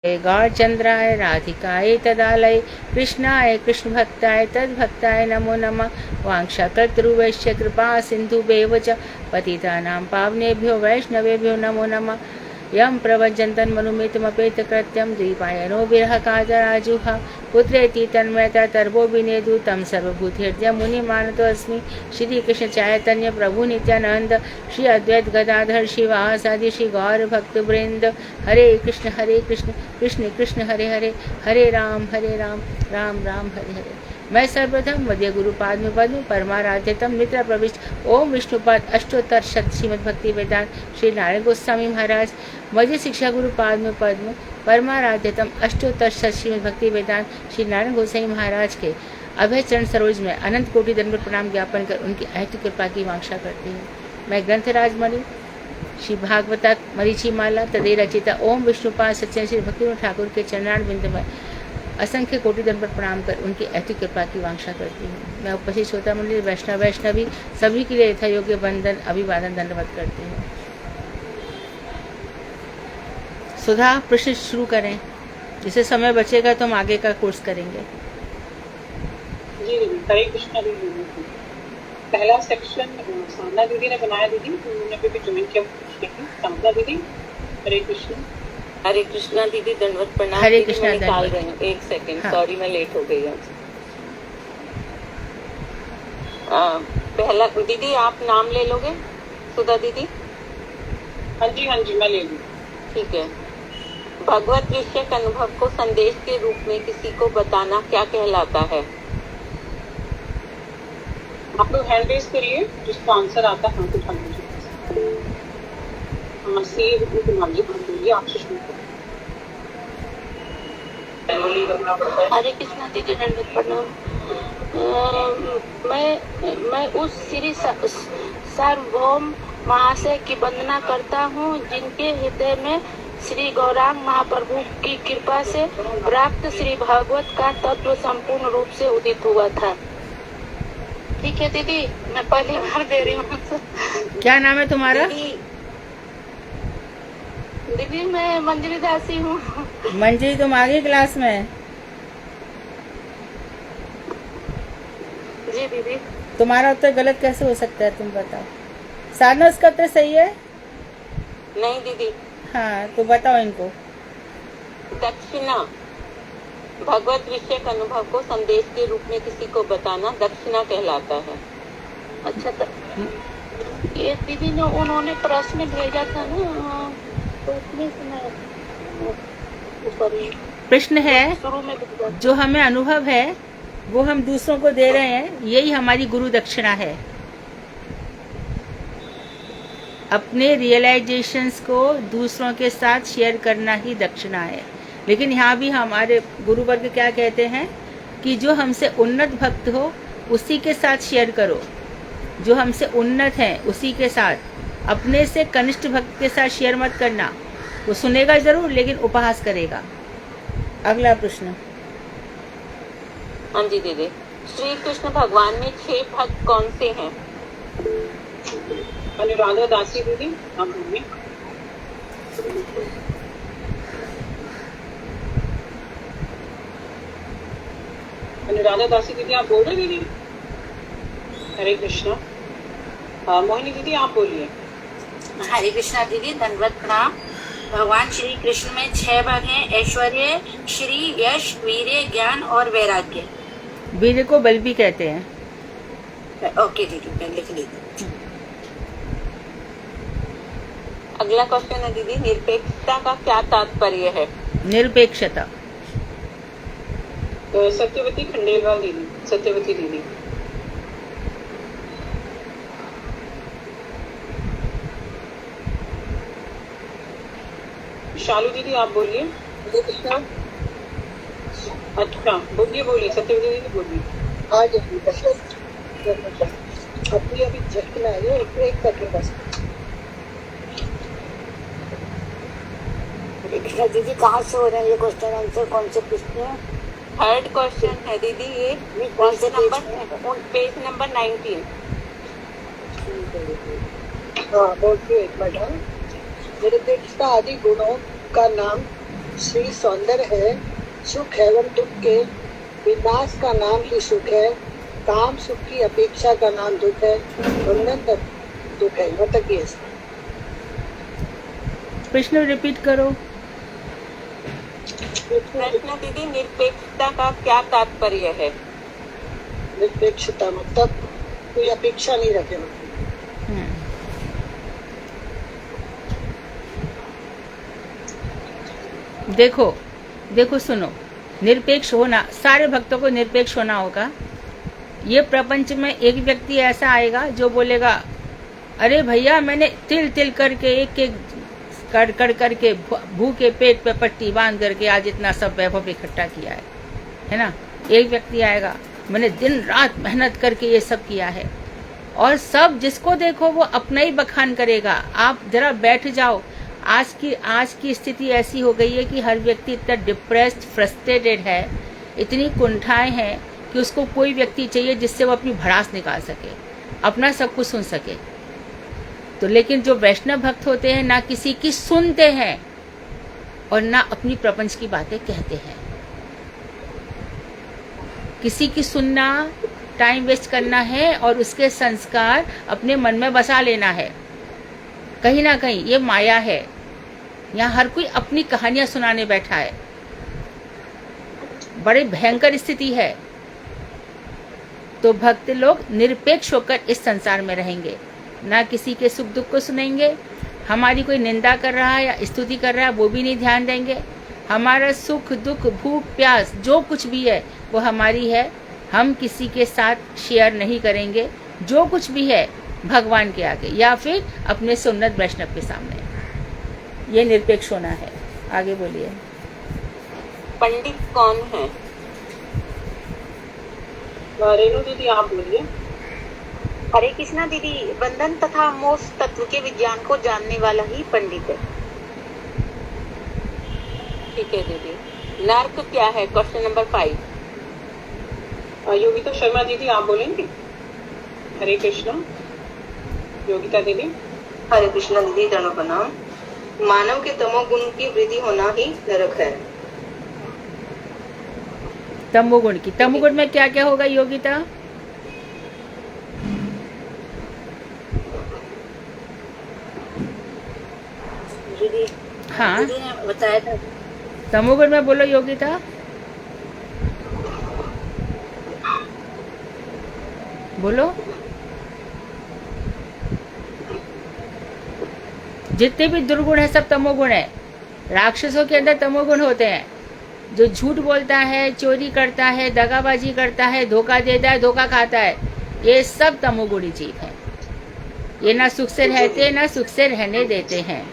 गौरचंद्राय राधिकाय तदालय कृष्णाय कृष्णभक्ताय तद्भक्ताय नमो नमः। वाञ्छाकल्पतरुभ्यश्च कृपा सिन्धुभ्येव च पतितानां पावनेभ्यो वैष्णवेभ्यो नमो नमः। यं प्रव्रजन्तं मनुमितमपेतकृत्यं द्वैपायनो विरहकातराजुः पुत्रेति तन्मयता तर्वोऽभिनेदु तं सर्वभूतहृदयं मुनिमानतोऽस्मि। श्रीकृष्ण चैतन्य प्रभु नित्यानंद श्री अद्वैत गदाधर शिवासादि श्री गौर भक्तवृंद। हरे कृष्ण कृष्ण कृष्ण हरे हरे, हरे राम राम राम हरे हरे। मैं सर्वप्रथम मध्य गुरु पाद पद्म परमाराध्यतम मित्र प्रविष्ट ओम विष्णुपाद अष्टोत्तर शत श्रीमद भक्ति वेदांत श्री नारायण गोस्वामी महाराज मध्य शिक्षा गुरु पाद पद्म परमाराध्यतम अष्टोत्तर शत श्रीमद भक्ति वेदांत श्री नारायण गोस्वामी महाराज के अभय चरण सरोज में अनंत कोटि दंडवत प्रणाम ज्ञापन कर उनकी अहत कृपा की वांछा करती हूँ। मैं ग्रंथराज मणि श्री भागवता मरीचि माला तदे रचिता ओम विष्णुपाद सच्चन श्री भक्ति ठाकुर के चरणार बिंद में असंख्य कोटि दंडवत प्रणाम कर उनकी अति कृपा की वांछा करती हूँ। मैं उपस्थित श्रोता मंडली वैष्णवी सभी के लिए यथा योग्य वंदन अभिवादन दंडवत करती हूँ। सुधा प्रश्न शुरू करें, जिसे समय बचेगा तो हम आगे का कोर्स करेंगे। जी हरे कृष्णा दीदी। पहला सेक्शन साधना दीदी ने बनाया दीदी, उन्होंने भी ज्वाइन किया। साधना दीदी हरे कृष्ण। हरे कृष्णा दीदी दंडवत प्रणाम। हरे कृष्णा निकाल रहे हैं, एक सेकंड। हाँ। सॉरी मैं लेट हो गई आज। पहला दीदी आप नाम ले लोगे? सुधा दीदी। हाँ जी मैं ले लूँ। ठीक है। भगवत विषय के अनुभव को संदेश के रूप में किसी को बताना क्या कहलाता है? आप लोग हैंड रेज करिए, जिसको आंसर आता है हाथ उठा लीजिए। हाँ सी बोलिए, आपसे शुरू करें। हरे कृष्णा दीदी दंडवत प्रणाम। मैं उस श्री सार्वभौम महाशय की वंदना करता हूँ जिनके हृदय में श्री गौरांग महाप्रभु की कृपा से प्राप्त श्री भागवत का तत्व संपूर्ण रूप से उदित हुआ था। ठीक है दीदी, मैं पहली बार दे रही हूँ। क्या नाम है तुम्हारा? दीदी मैं मंजरी दासी हूँ। मंजरी, तुम आगे क्लास में है? जी दीदी। तुम्हारा उत्तर गलत कैसे हो सकता है, तुम बताओ। साधना उसका उत्तर सही है? नहीं दीदी। हाँ तो बताओ इनको। दक्षिणा, भगवत विषय के अनुभव को संदेश के रूप में किसी को बताना दक्षिणा कहलाता है। अच्छा तो ये दीदी ने उन्होंने प्रश्न भेजा था ना, तो उसमें से मैं ऊपर प्रश्न है शुरू में जो हमें अनुभव है वो हम दूसरों को दे रहे हैं, यही हमारी गुरु दक्षिणा है। अपने रियलाइजेशंस को दूसरों के साथ शेयर करना ही दक्षिणा है। लेकिन यहाँ भी हमारे गुरु वर्ग क्या कहते हैं कि जो हमसे उन्नत भक्त हो उसी के साथ शेयर करो, जो हमसे उन्नत है उसी के साथ। अपने से कनिष्ठ भक्त के साथ शेयर मत करना, वो सुनेगा जरूर लेकिन उपहास करेगा। अगला प्रश्न। हाँ जी दीदी। श्री कृष्ण भगवान में 6 भक्त कौन से हैं? अनुराधा दासी दीदी आप बोलिए। अनुराधा दासी दीदी आप बोल रहे दीदी? हरे कृष्णा। मोहिनी दीदी आप बोलिए। हरे कृष्णा दीदी दंडवत प्रणाम। भगवान श्री कृष्ण में 6 भाग हैं, ऐश्वर्य, श्री, यश, वीर्य, ज्ञान और वैराग्य। वीर्य को बल भी कहते हैं। ओके दीदी मैं लिख लेती हूँ। अगला क्वेश्चन है दीदी, निरपेक्षता का क्या तात्पर्य है? निरपेक्षता। सत्यवती खंडेलवाल दीदी। सत्यवती दीदी। शालू दीदी आप बोलिए। अच्छा बोलिए सत्यवती दीदी बोलिए। आज अभी झटकना है, एक सेकंड बस। दीदी कहाँ से हो रहे हैं ये क्वेश्चन आंसर, कौन से पूछते हैं? थर्ड क्वेश्चन है दीदी ये, कौन से पेज नंबर 19। हाँ बोलती हूँ, एक मिनट। निरपेक्षता आदि गुणों का नाम श्री सौंदर्य है, सुख एवं दुख के विनाश का नाम ही सुख है, काम सुख की अपेक्षा का नाम दुख है, बंधन दुख है। मतलब ये प्रश्न रिपीट करो। प्रश्न दीदी, निरपेक्षता का क्या तात्पर्य है? निरपेक्षता मतलब कोई अपेक्षा नहीं रखे। देखो देखो सुनो, निरपेक्ष होना, सारे भक्तों को निरपेक्ष होना होगा। ये प्रपंच में एक व्यक्ति ऐसा आएगा जो बोलेगा, अरे भैया मैंने तिल तिल करके एक एक कर करके भूखे पेट पे पट्टी बांध करके आज इतना सब वैभव इकट्ठा किया है ना। एक व्यक्ति आएगा, मैंने दिन रात मेहनत करके ये सब किया है, और सब जिसको देखो वो अपना ही बखान करेगा। आप जरा बैठ जाओ। आज की स्थिति ऐसी हो गई है कि हर व्यक्ति इतना डिप्रेस्ड, फ्रस्ट्रेटेड है, इतनी कुंठाएं हैं कि उसको कोई व्यक्ति चाहिए जिससे वो अपनी भड़ास निकाल सके, अपना सब कुछ सुन सके। तो लेकिन जो वैष्णव भक्त होते हैं, ना किसी की सुनते हैं और ना अपनी प्रपंच की बातें कहते हैं। किसी की सुनना टाइम वेस्ट करना है और उसके संस्कार अपने मन में बसा लेना है। कहीं ना कहीं ये माया है। यहाँ हर कोई अपनी कहानियां सुनाने बैठा है। बड़ी भयंकर स्थिति है। तो भक्त लोग निरपेक्ष होकर इस संसार में रहेंगे, ना किसी के सुख दुख को सुनेंगे। हमारी कोई निंदा कर रहा है या स्तुति कर रहा है वो भी नहीं ध्यान देंगे। हमारा सुख दुख भूख प्यास जो कुछ भी है वो हमारी है, हम किसी के साथ शेयर नहीं करेंगे। जो कुछ भी है भगवान के आगे या फिर अपने सुन्नत वैष्णव के सामने। ये निरपेक्ष होना है। आगे बोलिए। पंडित कौन है? रेणु दीदी आप बोलिए। हरे कृष्णा दीदी, बंधन तथा मोक्ष तत्व के विज्ञान को जानने वाला ही पंडित है। ठीक है दीदी। नर्क क्या है? Question number 5। योगिता शर्मा दीदी आप बोलेंगे। हरे कृष्णा। योगिता दीदी। हरे कृष्णा दीदी, दोनों का नाम। मानव के तमोगुण की वृद्धि होना ही नरक है। तमोगुण की, तमोगुण में क्या क्या होगा योगिता? दीदी हाँ दीदी ने बताया था। तमोगुण में बोलो योगिता। बोलो। जितने भी दुर्गुण है सब तमोगुण है। राक्षसों के अंदर तमोगुण होते हैं। जो झूठ बोलता है, चोरी करता है, दगाबाजी करता है, धोखा देता है, धोखा खाता है, ये सब तमोगुणी जीव है। ये ना सुख से रहते ना सुख से रहने देते हैं।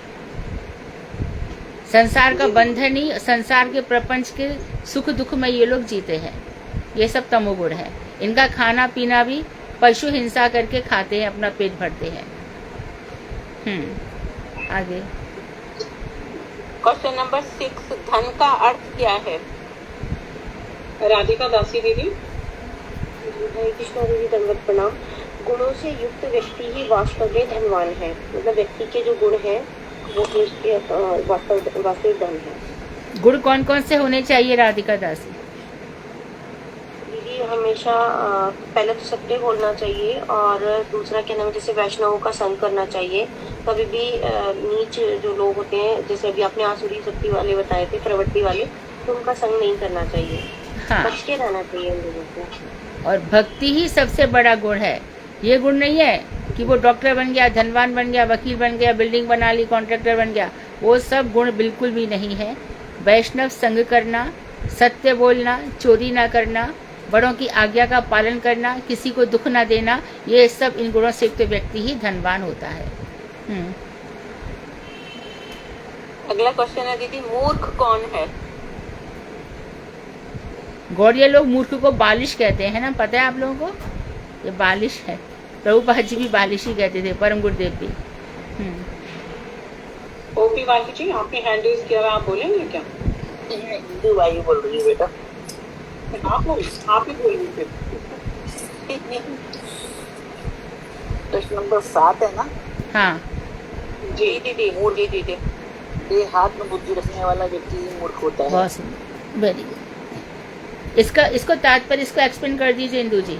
संसार का बंधन ही, संसार के प्रपंच के सुख दुख में ये लोग जीते हैं। ये सब तमोगुण है। इनका खाना पीना भी पशु हिंसा करके खाते हैं, अपना पेट भरते हैं। आगे। क्वेश्चन नंबर 6, धन का अर्थ क्या है? राधिका दासी दीदी। हरे कृष्णा दीदी, दंडवत प्रणाम। गुणों से युक्त व्यक्ति ही वास्तव में धनवान है। मतलब व्यक्ति के जो गुण है वो उसके वास्तविक धन है। गुण कौन कौन से होने चाहिए राधिका दासी? दीदी हमेशा पहले तो सत्य बोलना चाहिए, और दूसरा क्या नाम, जैसे वैष्णवों का संग करना चाहिए। कभी भी नीच जो लोग होते हैं, जैसे अभी आपने आसुरी शक्ति वाले बताए थे, प्रवृत्ति वाले, तो उनका संग नहीं करना चाहिए। हाँ। बच के रहना चाहिए उन लोगों से। और भक्ति ही सबसे बड़ा गुण है। ये गुण नहीं है कि वो डॉक्टर बन गया, धनवान बन गया, वकील बन गया, बिल्डिंग बना ली, कॉन्ट्रैक्टर बन गया। वो सब गुण बिल्कुल भी नहीं है। वैष्णव संग करना, सत्य बोलना, चोरी ना करना, बड़ों की आज्ञा का पालन करना, किसी को दुख ना देना, ये सब इन गुणों से युक्त व्यक्ति ही धनवान होता है। अगला क्वेश्चन है दीदी, मूर्ख कौन है? गौड़िया लोग मूर्ख को बालिश कहते हैं ना, पता है आप लोगों को? ये बालिश है। प्रभुपाद जी भी बालिश ही कहते थे, परम गुरुदेव भी। ओपी वाली जी आपने हैंड रेज किया है, आप बोलेंगे क्या? हिंदू भाई बोल रही है बेटा। आप ही बोलिए फिर। प्रश्न नंबर 7 है ना? हाँ जी दीदी। देहात्म बुद्धि रखने वाला व्यक्ति ही मूर्ख होता है। बहुत सुंदर, वेरी गुड। इसको तात्पर्य इसको एक्सप्लेन कर दीजिए इंदू जी।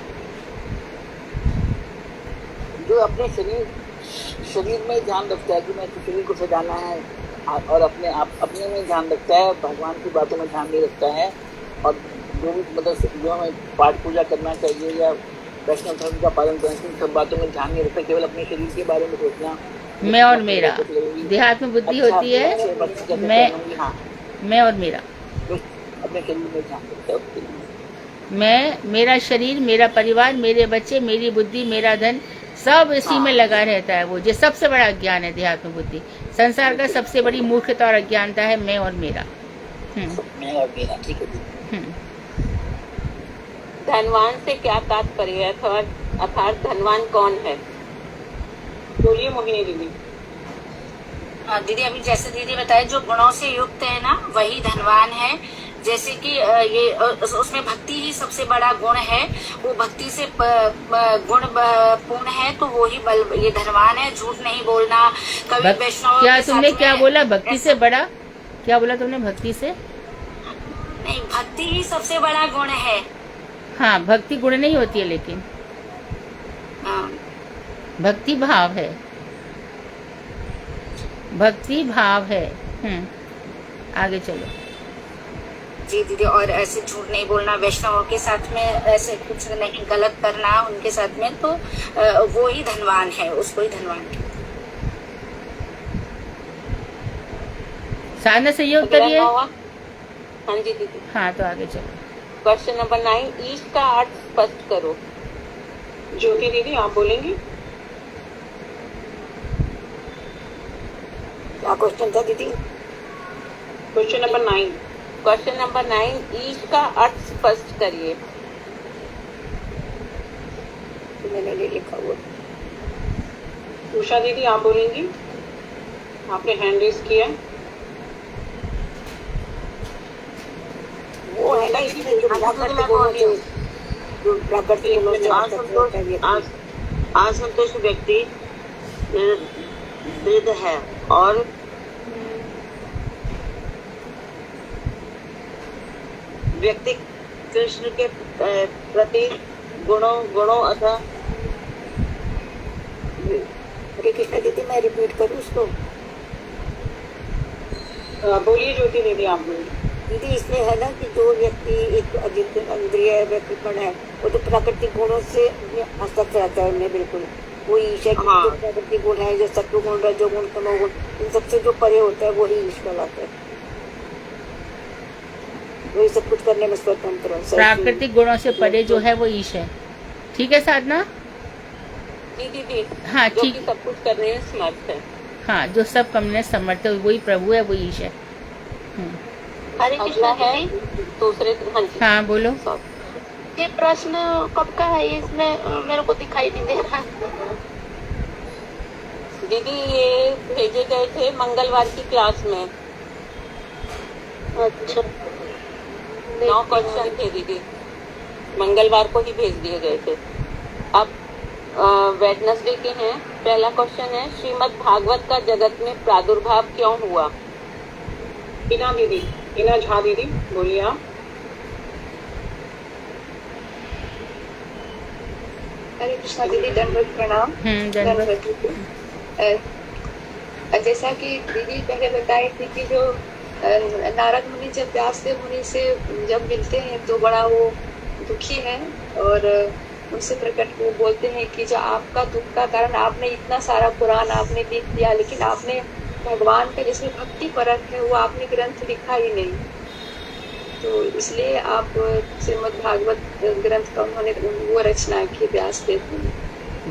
जो अपने शरीर में ध्यान रखता है कि मैं तो शरीर को सजाना है, और अपने में ध्यान रखता है, भगवान की बातों में ध्यान नहीं रखता है, और जो भी मतलब जो हमें पाठ पूजा करना चाहिए या वैष्णव धर्म का पालन करना चाहिए, सब बातों में ध्यान नहीं रखता, केवल अपने शरीर के बारे में सोचना, मैं और मेरा, देहात्म बुद्धि होती है मैं और मेरा, अपने शरीर में ध्यान रखता है। मैं, मेरा शरीर, मेरा परिवार, मेरे बच्चे, मेरी बुद्धि, मेरा धन, सब इसी में लगा रहता है। वो जो सबसे बड़ा अज्ञान है देहात्म बुद्धि, संसार का सबसे बड़ी मूर्खता और अज्ञानता है मैं और मेरा। मैं और मेरा, ठीक है। धनवान से क्या तात्पर्य है, अर्थात धनवान कौन है? बोलिए मोहिनी दीदी। हाँ दीदी, अभी जैसे दीदी बताए जो गुणों से युक्त है ना वही धनवान है। जैसे कि ये उसमें भक्ति ही सबसे बड़ा गुण है, वो भक्ति से गुण पूर्ण है तो वो ही ये धनवान है। झूठ नहीं बोलना, कभी वैष्णव क्या तुमने क्या बोला, भक्ति से बड़ा क्या बोला तुमने? भक्ति से नहीं, भक्ति ही सबसे बड़ा गुण है। हाँ, भक्ति गुण नहीं होती है, लेकिन भक्ति भाव है, भक्ति भाव है। आगे चलो जी दीदी। और ऐसे झूठ नहीं बोलना, वैष्णवों के साथ में ऐसे कुछ नहीं गलत करना उनके साथ में, तो वो ही धनवान है, उसको ही धनवान है। साधना से ये उत्तर है। हाँ जी दीदी। हाँ, तो आगे चलो। क्वेश्चन नंबर 9, ईश का अर्थ स्पष्ट करो। ज्योति दीदी आप बोलेंगी। क्या क्वेश्चन था दीदी? Question number 9। क्वेश्चन नंबर 9, ईश का अर्थ स्पष्ट करिए। मैंने ले लिखा हुआ। उषा दीदी आप बोलेंगी, आपने हैंड रेज किया। वो है ना इसमें जो प्राकृतिक गुणों से, जो प्राकृतिक गुणों से असंतोष व्यक्ति वृद्ध है और व्यक्ति कृष्ण के प्रति गुणों अथवा हरे कृष्ण दीदी, मैं रिपीट करूँ उसको? बोलिए ज्योति दीदी आप बोलिए। दीदी इसमें है ना कि जो व्यक्ति एक अजित इंद्रिय व्यक्तिपण है, वो तो प्राकृतिक गुणों से आसक्त रहता है उनमें, बिल्कुल वो ईश्वर के जो प्राकृतिक गुण है, जो सत्वगुण, रजोगुण, तमोगुण, इन सबसे जो परे होता है वही ईश्वर कहलाता है। वही सब कुछ करने में स्वतंत्र है। प्राकृतिक गुणों से परे जो है वो ईश है। ठीक है साधना? जी दीदी। हाँ जो ठीक, कि सब कुछ करने में समर्थ है। हाँ, जो सब करने में समर्थ है वही प्रभु है, वही ईश है। हरे कृष्णा दीदी। दूसरे हाँ बोलो। ये प्रश्न कब का है? इसमें मेरे को दिखाई नहीं दे रहा। दीदी ये भेजे गए थे मंगलवार की क्लास में। अच्छा, 9 क्वेश्चन थे दीदी, मंगलवार को ही भेज दिए गए थे। अब वेडनेसडे के हैं। पहला क्वेश्चन है, श्रीमद् भागवत का जगत में प्रादुर्भाव क्यों हुआ? इना दीदी, इना झा दीदी बोलिए आप। हरे कृष्णा दीदी, दंडवत प्रणाम। दंडवत। जैसा कि दीदी पहले बताई थी कि जो नारद मुनि जब व्यास मुनि से जब मिलते हैं तो बड़ा वो दुखी है, और उनसे प्रकट वो बोलते हैं कि जो आपका दुख का कारण, आपने इतना सारा पुराण आपने लिख दिया, लेकिन आपने भगवान का जिसमें भक्ति परक है वो आपने ग्रंथ लिखा ही नहीं, तो इसलिए आप श्रीमद् भागवत ग्रंथ का उन्होंने वो रचना की व्यास देव।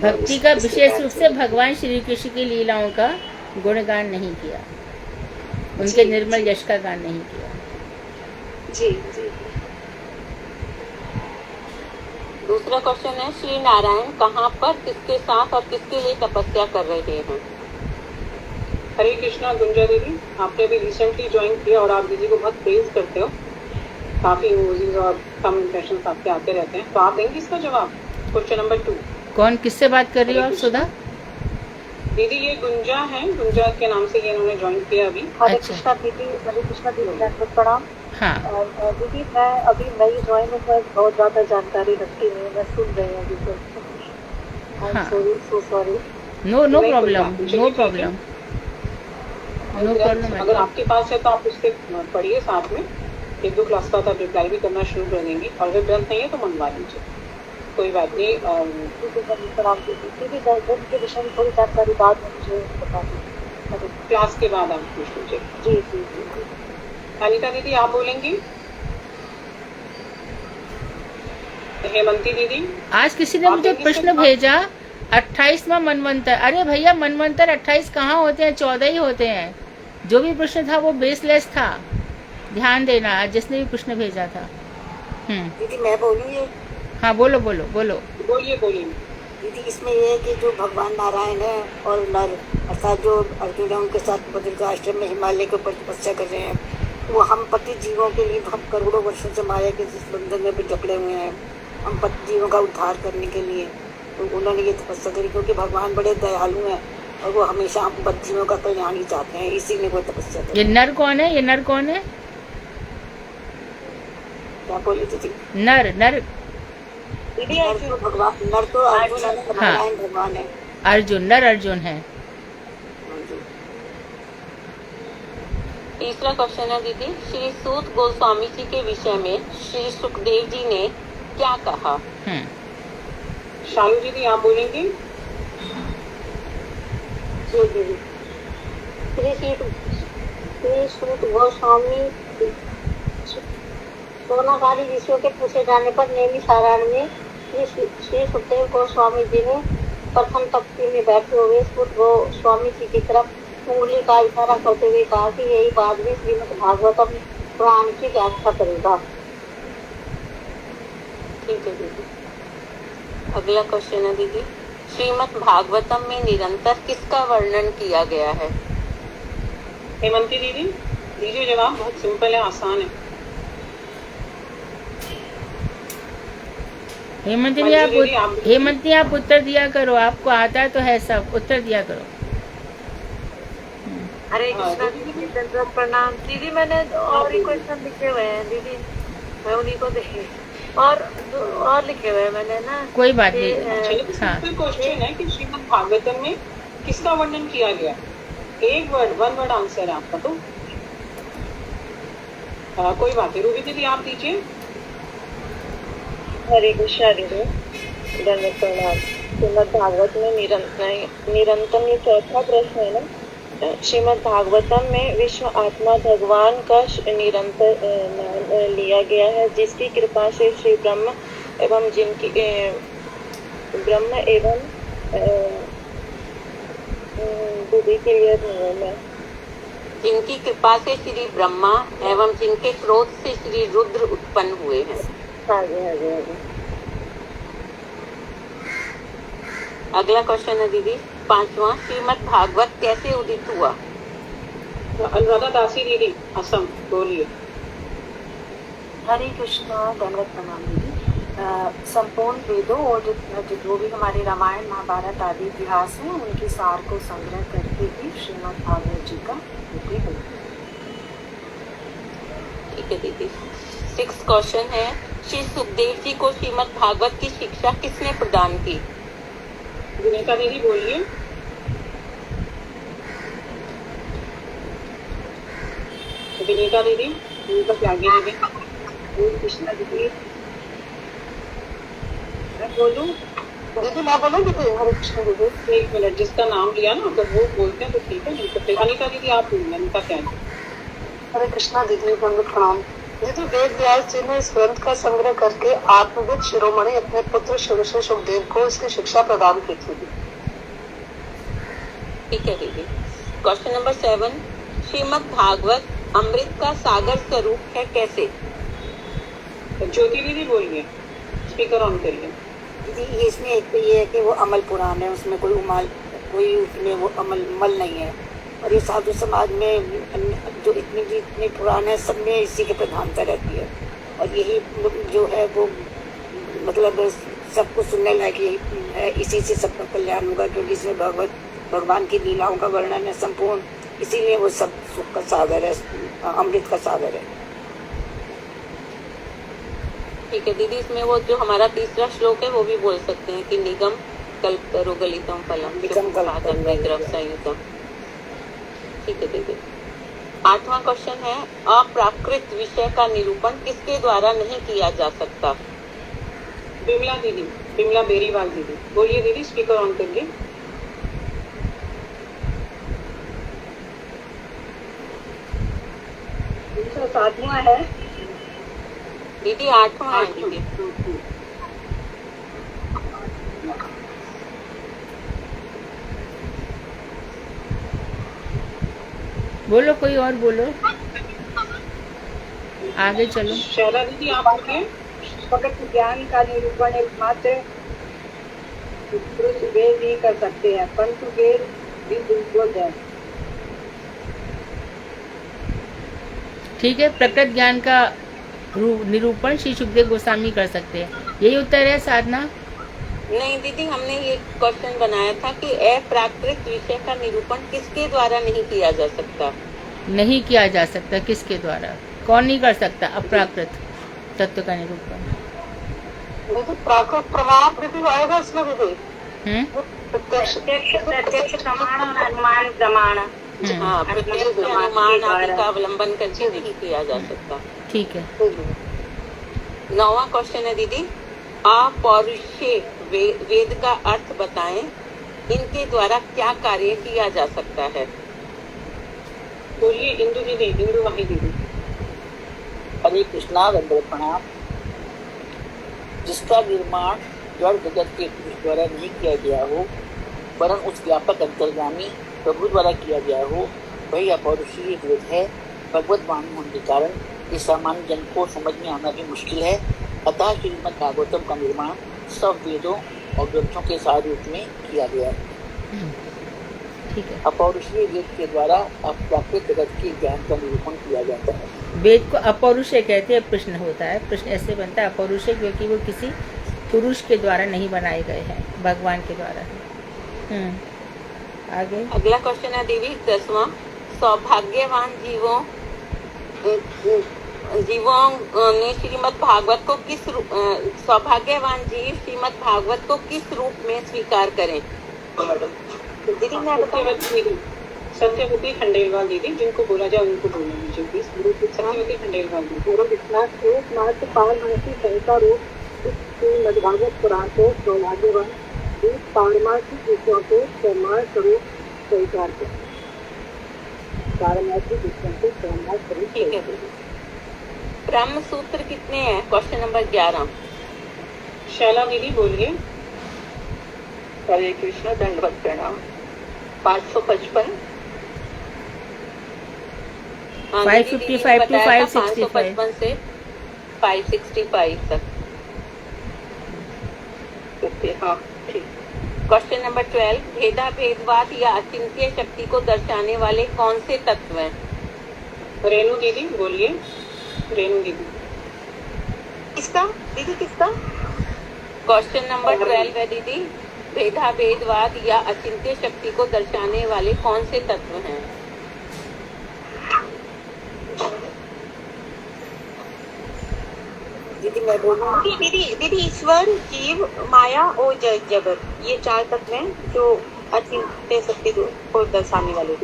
भक्ति का विशेष रूप से भगवान श्री कृष्ण की लीलाओं का गुणगान नहीं किया, उनके निर्मल यश का गान नहीं किया। जी जी। दूसरा क्वेश्चन है, श्री नारायण कहाँ पर, किसके साथ और किसके लिए तपस्या कर रहे हैं? हरे कृष्णा गुंजा दीदी, आपने अभी रिसेंटली ज्वाइन किया और आप दीदी को बहुत प्रेज करते हो, काफी इमोजीज और कम इम्प्रेशन आपके आते रहते हैं, तो आप देंगे इसका जवाब? Question number 2। कौन, किससे बात कर रही हो आप सुधा? दीदी ये गुंजा है, गुंजा के नाम से ये इन्होंने ज्वाइन किया अभी। हरे अच्छा। कृष्णा दीदी, हरे कृष्णा दीदी, दंडवत प्रणाम। हाँ दीदी मैं अभी नई ज्वाइन हूँ, मैं बहुत ज़्यादा जानकारी रखती नहीं, मैं सुन रही हूँ अभी तो। हाँ। So sorry. नो नो नहीं, कोई प्रॉब्लम, बात नहीं, नो चलिए, प्रॉब्लम, नो प्रॉब्लम। अगर आपके पास है तो आप उससे पढ़िए साथ में, एक दो क्लास का आप रिप्लाई भी करना शुरू कर देंगी, और अगर ग्रंथ नहीं है तो मंगवा लीजिए, कोई बात नहीं। प्रणाम दीदी। दीदी दंडवत के विषय में थोड़ी जानकारी बाद में मुझे बता दीजिए क्लास के बाद आप पूछ लीजिए। जी जी जी। अनिता दीदी आप बोलेंगी? हेमंती दीदी? आज किसी ने आप मुझे देंगी प्रश्न सिर्फ? भेजा 28वां मनवंतर। अरे भैया मनवंतर 28 कहाँ होते हैं, 14 ही होते हैं। जो भी प्रश्न था वो बेसलेस था, ध्यान देना। आज जिसने भी प्रश्न भेजा था। दीदी मैं बोलूँ ये? हाँ बोलो बोलो बोलो। बोलिए बोलिए। दीदी इसमें ये है कि जो भगवान नारायण है और नर अर्थात जो अर्जुन है उनके साथ बद्रिकाश्रम में हिमालय के ऊपर तपस्या कर रहे हैं, वो हम पति जीवों के लिए हम करोड़ों वर्षों से माया के जिस बंधन में भी जकड़े हुए हैं, हम पति जीवों का उद्धार करने के लिए तो उन्होंने ये तपस्या करी, क्योंकि भगवान बड़े दयालु हैं और वो हमेशा हम पति जीवों का कल्याण ही चाहते हैं, इसीलिए वो तपस्या करी। ये नर कौन है, ये नर कौन है? क्या बोली दीदी? नर नर नर तो भगवान, नर तो अर्जुन है, नारायण भगवान है। अर्जुन, नर अर्जुन है। तीसरा क्वेश्चन है दीदी, श्री सूत गोस्वामी जी के विषय में श्री सुखदेव जी ने क्या कहा? शालू दीदी आप बोलेंगी? जी दीदी। श्री सूत गोस्वामी सोनाकारी ऋषियों के पूछे जाने पर नेमी सारण में श्री सुखदेव गोस्वामी जी ने प्रथम तख्ती में बैठे हुए सूत गोस्वामी जी की तरफ उंगली का इशारा करते हुए कहा कि यही बाद में श्रीमद् भागवतम पुराण की व्याख्या करेगा। ठीक है दीदी। अगला क्वेश्चन है दीदी, श्रीमद् भागवतम में निरंतर किसका वर्णन किया गया है? हेमंती दीदी दीजिए जवाब, बहुत सिंपल है, आसान है। हेमंती आप उत्तर दिया करो, आपको आता है तो है सब, उत्तर दिया करो। हरे कृष्णा दीदी, दंडवत प्रणाम। दीदी मैंने और ही क्वेश्चन लिखे हुए हैं दीदी, मैं उन्हीं को देखी और लिखे हुए हैं मैंने ना। कोई बात नहीं। हाँ। क्वेश्चन है कि श्रीमद् भागवतम में किसका वर्णन किया गया? एक वर्ड, वन वर्ड आंसर है आपका तो। कोई बात नहीं, रूबी दीदी आप दीजिए। हरे कृष्णा दीदी, दंडवत प्रणाम। श्रीमद् भागवत में निरंतम ये चौथा प्रश्न है ना। श्रीमद् भागवतम में विश्व आत्मा भगवान का निरंतर नाम लिया गया है, जिसकी कृपा से श्री ब्रह्म एवं जिनकी दीदी क्लियर नहीं है, जिनकी कृपा से श्री ब्रह्मा एवं जिनके क्रोध से श्री रुद्र उत्पन्न हुए हैं। हाँ जी हाँ जी हाँ जी। अगला क्वेश्चन है दीदी, पांचवा, श्रीमद् भागवत कैसे उदित हुआ? अनुराधा दासी दीदी असम बोलिए। हरे कृष्णा, दंडवत प्रणाम दीदी। संपूर्ण वेदों और जो भी हमारे रामायण महाभारत आदि इतिहास हैं उनके सार को संग्रह करके ही श्रीमद् भागवत जी का उदय हुआ। ठीक है दीदी। 6th क्वेश्चन है, श्री सुखदेव जी को श्रीमद् भागवत की शिक्षा किसने प्रदान की? विनीता दीदी बोलिए। विनीता दीदी, विनीता त्यागी दीदी। कृष्णा दीदी, मैं बोलूं? दीदी मैं बोलूं दीदी? हरे कृष्णा दीदी। एक मिनट, जिसका नाम लिया ना अगर वो बोलते हैं तो ठीक है, नहीं तो फिर अनिता दीदी आप बोलिए। अनिता त्यागी। हरे कृष्णा दीदी, दंडवत प्रणाम दीदी। वेद व्यास जी ने इस ग्रंथ का संग्रह करके आत्मविद शिरोमणि अपने पुत्र श्री सुखदेव को इसकी शिक्षा प्रदान की थी। ठीक है दीदी। क्वेश्चन नंबर 7, श्रीमद् भागवत अमृत का सागर स्वरूप है, कैसे? ज्योति दीदी बोलिए, स्पीकर ऑन करिए। दीदी इसमें एक तो ये है कि वो अमल पुराण है, उसमें कोई उसमें वो मल नहीं है, और ये साधु समाज में जो इतने पुराने हैं सब में इसी की प्रधानता रहती है, और यही जो है वो मतलब सबको सुनने लायक यही है, इसी से सबका कल्याण होगा, क्योंकि इसमें भगवत भगवान की लीलाओं का वर्णन है संपूर्ण, इसीलिए वो सब सुख का सागर है, अमृत का सागर है। ठीक है दीदी, इसमें वो जो हमारा तीसरा श्लोक है वो भी बोल सकते हैं कि निगम कल्पतरु गलितम फलम निगम कल्पतरु विग्रह संयुतम। ठीक है दीदी। 8वां क्वेश्चन है, अप्राकृत विषय का निरूपण किसके द्वारा नहीं किया जा सकता? बिमला दीदी, बिमला बेरीवाल दीदी, बोलिए दीदी, स्पीकर ऑन करिए। साधुआ है दीदी 8वां है दीदी। बोलो, कोई और बोलो, आगे चलो। शैला दीदी आप बोलिए। प्रकट ज्ञान का निरूपण एकमात्र पुरुष वेद ही कर सकते हैं, परंतु वेद भी दुर्बोध है। ठीक है, प्रकट ज्ञान का निरूपण श्री सुखदेव गोस्वामी कर सकते हैं, यही उत्तर है साधना? नहीं दीदी, हमने ये क्वेश्चन बनाया था कि अप्राकृत विषय का निरूपण किसके द्वारा नहीं किया जा सकता? नहीं किया जा सकता, किसके द्वारा? कौन नहीं कर सकता अप्राकृत तत्व का निरूपण? प्राकृत प्रमाण भी आएगा इसमें भी। प्रत्यक्ष प्रमाण और अनुमान प्रमाण। हाँ, प्रत्यक्ष अनुमान आदि का अवलंबन करके नहीं किया जा सकता। ठीक है। 9वां क्वेश्चन है दीदी, अपौरुषेय वेद का अर्थ बताएं, इनके द्वारा क्या कार्य किया जा सकता है? बोलिए इंदु दीदी, इंदु वाही दीदी। हरे कृष्णा, दंडवत प्रणाम। जिसका निर्माण जड़ जगत के पुरुष द्वारा नहीं किया गया हो, वरन उस व्यापक अंतर्गामी प्रभु द्वारा किया गया हो, वही अपौरुषीय वेद है। भगवत वाणी होने के कारण इस सामान्य जन को समझ में आना भी मुश्किल है। अतः श्रीमद् भागवतम का निर्माण सब वेदों और ग्रंथों के सार रूप में किया गया है। ठीक है। अपौरुषीय वेद के द्वारा अप्राकृत जगत के ज्ञान का निरूपण किया जाता है। वेद को अपौरुषेय कहते हैं। प्रश्न होता है, प्रश्न ऐसे बनता है अपौरुषेय क्योंकि वो किसी पुरुष के द्वारा नहीं बनाए गए हैं, भगवान के द्वारा है। आगे अगला क्वेश्चन है देवी 10वां, सौभाग्यवान जीवों ने श्रीमद् भागवत को किस सौभाग्यवान जीव श्रीमद् भागवत को किस रूप में स्वीकार करें? दीदी मैं सत्यवती खंडेलवाल दीदी, जिनको बोला जाए उनको बोलना मुझे प्लीज। सत्यवती खंडेलवाल दीदी। एकमात्र पारमार्थी संहिता रूप श्रीमद् भागवत पुराण को सौभाग्यवान जीव पारमार्थिक विषयों को प्रमाण स्वरूप स्वीकार करें। पारमार्थिक विषयों को प्रमाण स्वरूप। ठीक है दीदी। ब्रह्म सूत्र कितने हैं? Question number 11। शैला दीदी बोलिए। हरे कृष्ण, दंडवत प्रणाम। 555 555 to 565 555 से 565 तक। हाँ ठीक। क्वेश्चन नंबर 12, भेदा भेदवाद या अचिंत्य शक्ति को दर्शाने वाले कौन से तत्व हैं? रेणु दीदी बोलिए। रेणु दीदी। किसका दीदी, किसका? क्वेश्चन नंबर 12 है दीदी, भेदा भेदवाद या अचिंत्य शक्ति को दर्शाने वाले कौन से तत्व हैं? दीदी मैं बोलूँ। दीदी ईश्वर, जीव, माया और जगत, ये 4 तत्व हैं जो अचिंत्य शक्ति को दर्शाने वाले।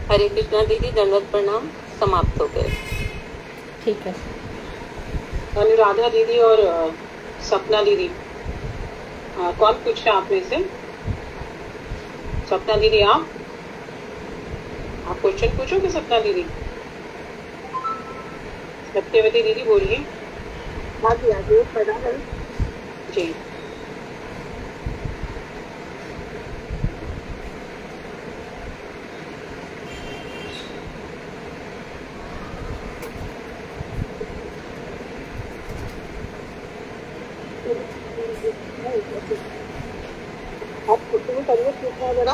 हरे कृष्णा दीदी, दंडवत प्रणाम, समाप्त हो गए। ठीक है। अनुराधा दीदी और सपना दीदी, कौन पूछ रहा आप में से? सपना दीदी, आप क्वेश्चन पूछोगे? सपना दीदी। सत्यवती दीदी बोलिए। आगे पढ़ा है जी। आप कुछ भी करिए, पूछना जरा।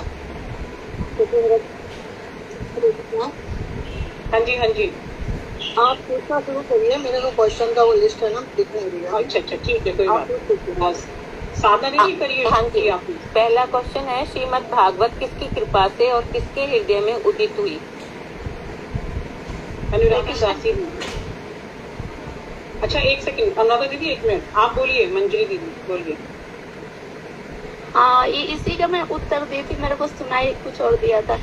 हाँ जी, हाँ जी। आप पूछना शुरू करिए, मेरे को क्वेश्चन का वो लिस्ट है ना, दिख नहीं रही है। अच्छा, ठीक है, कोई बात। साधना दीदी करिए। हाँ जी, आपने पहला क्वेश्चन है श्रीमद् भागवत किसकी कृपा से और किसके हृदय में उदित हुई? अनुराधा दासी। अच्छा एक सेकंड अनुराधा दीदी, एक मिनट आप बोलिए। मंजरी दीदी बोलिए। हाँ, इसी का मैं उत्तर दी थी, मेरे को सुनाई कुछ और दिया था।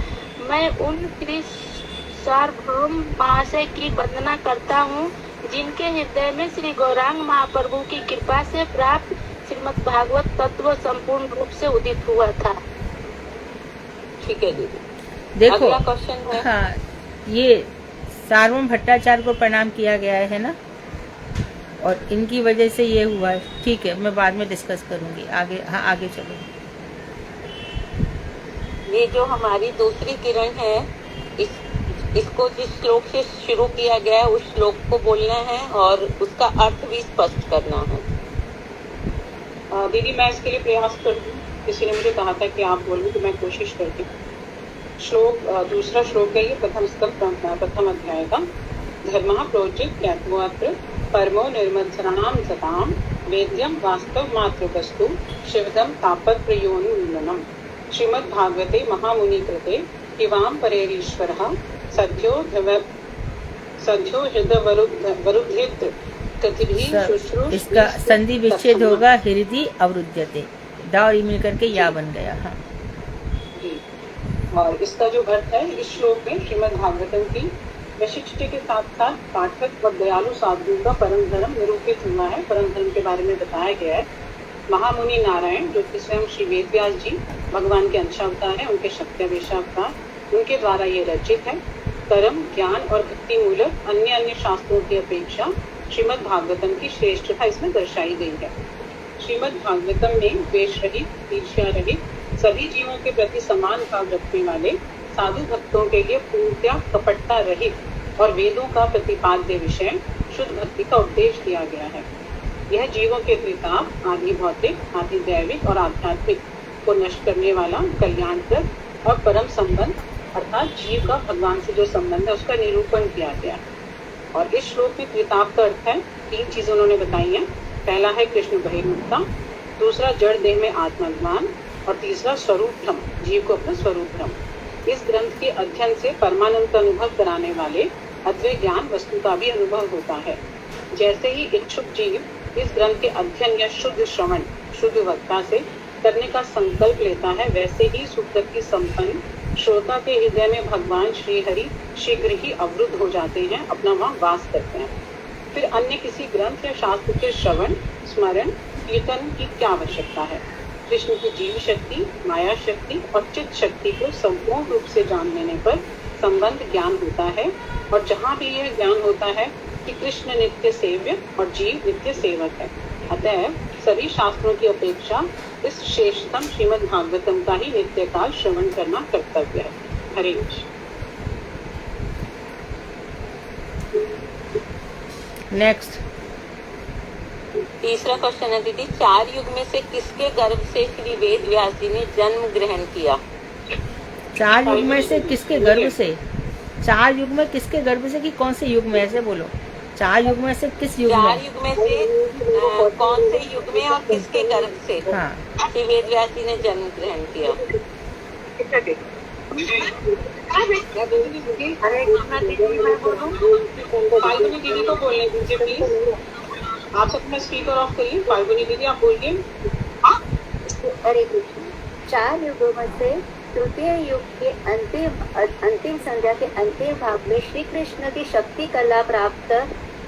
मैं उन श्री सार्वभौम महाशय की वंदना करता हूँ जिनके हृदय में श्री गौरांग महाप्रभु की कृपा से प्राप्त श्रीमद् भागवत तत्व संपूर्ण रूप से उदित हुआ था। ठीक है दीदी। देखो, अगला क्वेश्चन है, हाँ, ये सार्वभौम भट्टाचार्य को प्रणाम किया गया है ना, और इनकी वजह से ये हुआ है। ठीक है, मैं बाद में डिस्कस करूंगी आगे। हाँ, आगे चलो। ये जो हमारी दूसरी किरण है, इसको जिस श्लोक से शुरू किया गया है उस श्लोक को बोलना है और उसका अर्थ भी स्पष्ट करना है। दीदी मैं इसके लिए प्रयास करती हूँ। किसी ने मुझे कहा था कि आप बोलो तो मैं कोशिश करती हूँ। श्लोक दूसरा श्लोक है ये प्रथम स्कंद प्रथम अध्याय का। धर्मः प्रोचित ज्ञात्वात्र परमो निर्मत्सराणां सतां वेद्यं वास्तव मात्र वस्तु शिवदं तापत्रयोन्मूलनम्। श्रीमद्भागवते महामुनि कृते किवां परेरीश्वरः सद्यो हृदवरुद्धेत कतिभिः शुश्रूष। इसका संधि विच्छेद होगा, हृदय अवरुध्यते, दा और ई मिलकर के या बन गया। हाँ जी, और इसका जो अर्थ है इस श्लोक में श्रीमद् भागवतम की वैशिष्टि के साथ साथ पाठक व दयालु साधुओं का परम धर्म निरूपित हुआ है। परम धर्म के बारे में बताया गया है। महामुनि नारायण जो कि स्वयं श्री वेद व्यास जी भगवान के अंशावतार हैं, उनके शक्त्यावेशावतार, उनके द्वारा ये रचित है। कर्म ज्ञान और भक्ति मूलक अन्य शास्त्रों की अपेक्षा श्रीमद् भागवतम की श्रेष्ठता इसमें दर्शाई गई है। श्रीमद् भागवतम में द्वेष रहित, ईर्ष्या रहित, सभी जीवों के प्रति समान भाव रखने वाले साधु भक्तों के लिए पूर्णतया कपटता रहित और वेदों का प्रतिपाद्य विषय शुद्ध भक्ति का उपदेश दिया गया है। यह जीवों के त्रिताप आदि भौतिक, आदि दैविक और आध्यात्मिक को नष्ट करने वाला कल्याणप्रद और परम संबंध अर्थात जीव का भगवान से जो संबंध है उसका निरूपण किया गया। और इस श्लोक में त्रिताप का अर्थ है, 3 चीजें उन्होंने बताई हैं। पहला है कृष्ण बहिर्मुखता, दूसरा जड़ देह में आत्माभिमान और तीसरा स्वरूप भ्रम, जीव को अपना स्वरूप भ्रम। इस ग्रंथ के अध्ययन से परमानंद का अनुभव कराने वाले अद्वैत ज्ञान वस्तु का भी अनुभव होता है। जैसे ही इच्छुक जीव इस ग्रंथ के अध्ययन या शुद्ध श्रवण शुद्ध वक्ता से करने का संकल्प लेता है, वैसे ही सुकृति संपन्न श्रोता के हृदय में भगवान श्री हरि शीघ्र ही अवरुद्ध हो जाते हैं, अपना वहाँ वास करते हैं। फिर अन्य किसी ग्रंथ या शास्त्र के श्रवण स्मरण कीर्तन की क्या आवश्यकता है। कृष्ण की जीव शक्ति, माया शक्ति और चित्त शक्ति को संपूर्ण रूप से जान लेने पर संबंध ज्ञान होता है। और जहाँ भी यह ज्ञान होता है कि कृष्ण नित्य सेव्य और जीव नित्य सेवक है, अतः सभी शास्त्रों की अपेक्षा इस श्रेष्ठतम श्रीमद् भागवतम का ही नित्य काल श्रवण करना कर्तव्य है। हरे कृष्ण। नेक्स्ट तीसरा क्वेश्चन है दीदी, 4 युग में से किसके गर्भ से श्री वेद व्यास जी ने जन्म ग्रहण किया? 4 युग में से किसके गर्भ से? 4 युग में किसके गर्भ से कि कौन से युग में, ऐसे बोलो। 4 युग में से किस युग में? 4 युग में से कौन से युग में और किसके गर्भ से श्री वेद व्यास जी ने जन्म ग्रहण किया? फाल्गुनी दीदी को बोलने दीजिए प्लीज। आप सब में स्पीकर ऑफ करिए। फाल्गुनी दीदी आप बोलिए। हरे कृष्ण। 4 युगों में से तृतीय युग के अंतिम संध्या के अंतिम भाग में श्री कृष्ण की शक्ति कला प्राप्त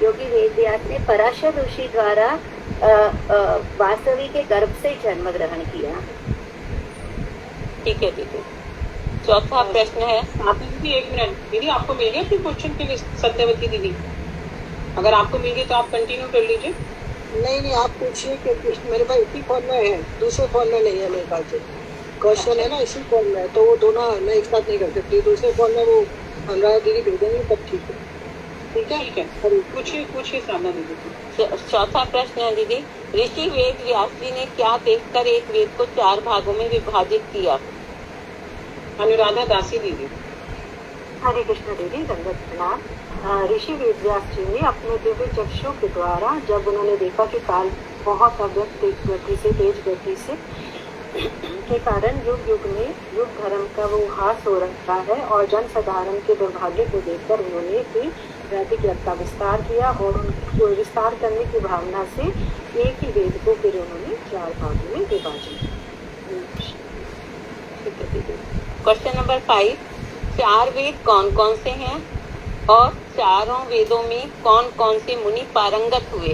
योगी वेद व्यास ने पराशर ऋषि द्वारा वासवी के गर्भ से जन्म ग्रहण किया। ठीक है दीदी। चौथा प्रश्न है दीदी, 1 मिनट दीदी, आपको मिल गया फिर क्वेश्चन के लिए सत्यवती दीदी? अगर आपको मिल गई तो आप कंटिन्यू कर लीजिए। नहीं आप पूछिए कि कृष्ण मेरे पास इसी फॉर्म में है, दूसरे फॉर्म में नहीं है मेरे पास। क्वेश्चन है ना इसी फॉर्म में, तो वो दोनों मैं एक साथ नहीं कर सकती। दूसरे फॉर्म में वो अनुराधा दीदी भेजेंगे तब ठीक है। ठीक है, पूछिए साधना दीदी। चौथा प्रश्न है दीदी, ऋषि वेद व्यास जी ने क्या देखकर एक वेद को 4 भागों में विभाजित किया? अनुराधा दासी दीदी। हरे कृष्ण दीदी, दंडवत प्रणाम। ऋषि वेद व्यास जी ने अपने दिव्य चक्षु के द्वारा जब उन्होंने देखा कि काल बहुत अव्यक्त गति से, तेज गति से के कारण युग युग में युग धर्म का वो हास हो रखा है। और जन साधारण के दुर्भाग्य को देखकर उन्होंने भी वैदिक का विस्तार किया और उनको विस्तार करने की भावना से एक ही वेद को फिर उन्होंने 4 भागों में विभाजन। क्वेश्चन नंबर 5, 4 वेद कौन कौन से हैं और चारों वेदों में कौन कौन से मुनि पारंगत हुए?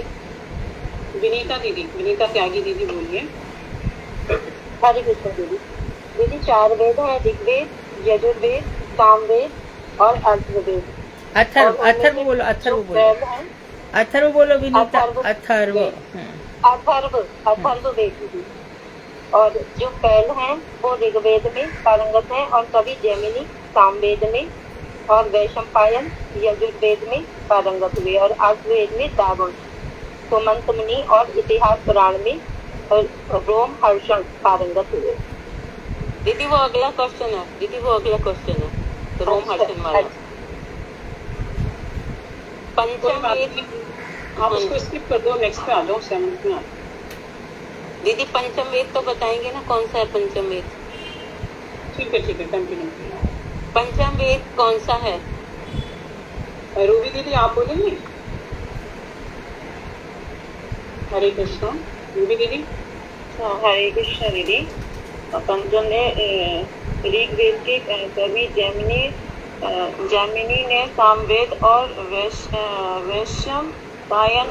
विनीता त्यागी दीदी बोलिए। हरे कृष्ण दीदी। दीदी 4 वेद है, ऋग्वेद, यजुर्वेद, सामवेद और अथर्ववेद। अथर्व बोलो विनीता। अथर्ववेद दीदी। और जो पैल हैं वो ऋग्वेद में पारंगत हैं और कवि जैमिनी सामवेद में और वैशंपायन यजुर्वेद में पारंगत हुए और अर्थवेद में दारुण, सुमंत मुनि और इतिहास पुराण में रोम हर्षण पारंगत हुए। दीदी वो अगला क्वेश्चन है तो रोम हर्षण वाला। पंचम वेद आप उसको स्किप कर दो, नेक्स्ट पे आ जाओ, 7th में आ। दीदी पंचम वेद तो बताएंगे ना, कौन सा है पंचम वेद? ठीक है कंटिन्यू। पंचम वेद कौन सा है? रूबी दीदी आप बोलेंगे। हरे कृष्ण। रूबी दीदी। हरे कृष्ण दीदी। पंचम ने ऋग्वेद के कवि जैमिनी ने सामवेद और वैशंपायन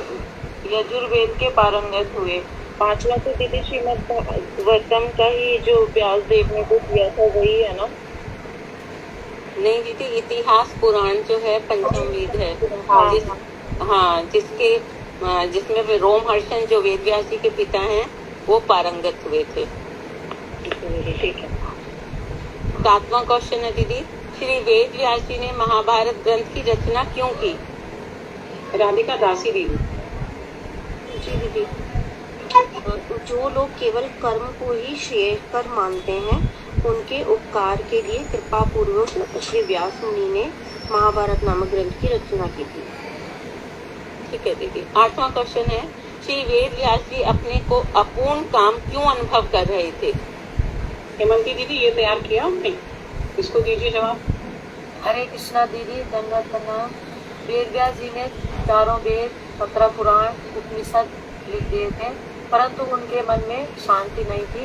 यजुर्वेद के पारंगत हुए। 5वां तो दीदी श्रीमद् भागवतम का ही जो व्यास देव ने को किया था वही है ना? नहीं दीदी, इतिहास पुराण जो है पंचम वेद है। जिसमें रोम हर्षण जो वेद व्यास जी के पिता हैं वो पारंगत हुए थे। ठीक है। 7वां क्वेश्चन है दीदी, श्री वेद व्यास जी ने महाभारत ग्रंथ की रचना क्यों की? राधिका दासी दीदी। जी दीदी। जो लोग केवल कर्म को ही श्रेय कर मानते हैं उनके उपकार के लिए कृपा पूर्वक श्री व्यास मुनि ने महाभारत नामक ग्रंथ की रचना की थी। ठीक है दीदी। 8वां क्वेश्चन है, श्री वेद व्यास जी अपने को अपूर्ण काम क्यों अनुभव कर रहे थे? हेमंती दीदी ये तैयार किया हमने, इसको दीजिए जवाब। हरे कृष्णा दीदी। धन्यवाद प्रणाम। वेद व्यास जी ने 4 वेद 17 पुराण उपनिषद लिख दिए थे, परंतु उनके मन में शांति नहीं थी,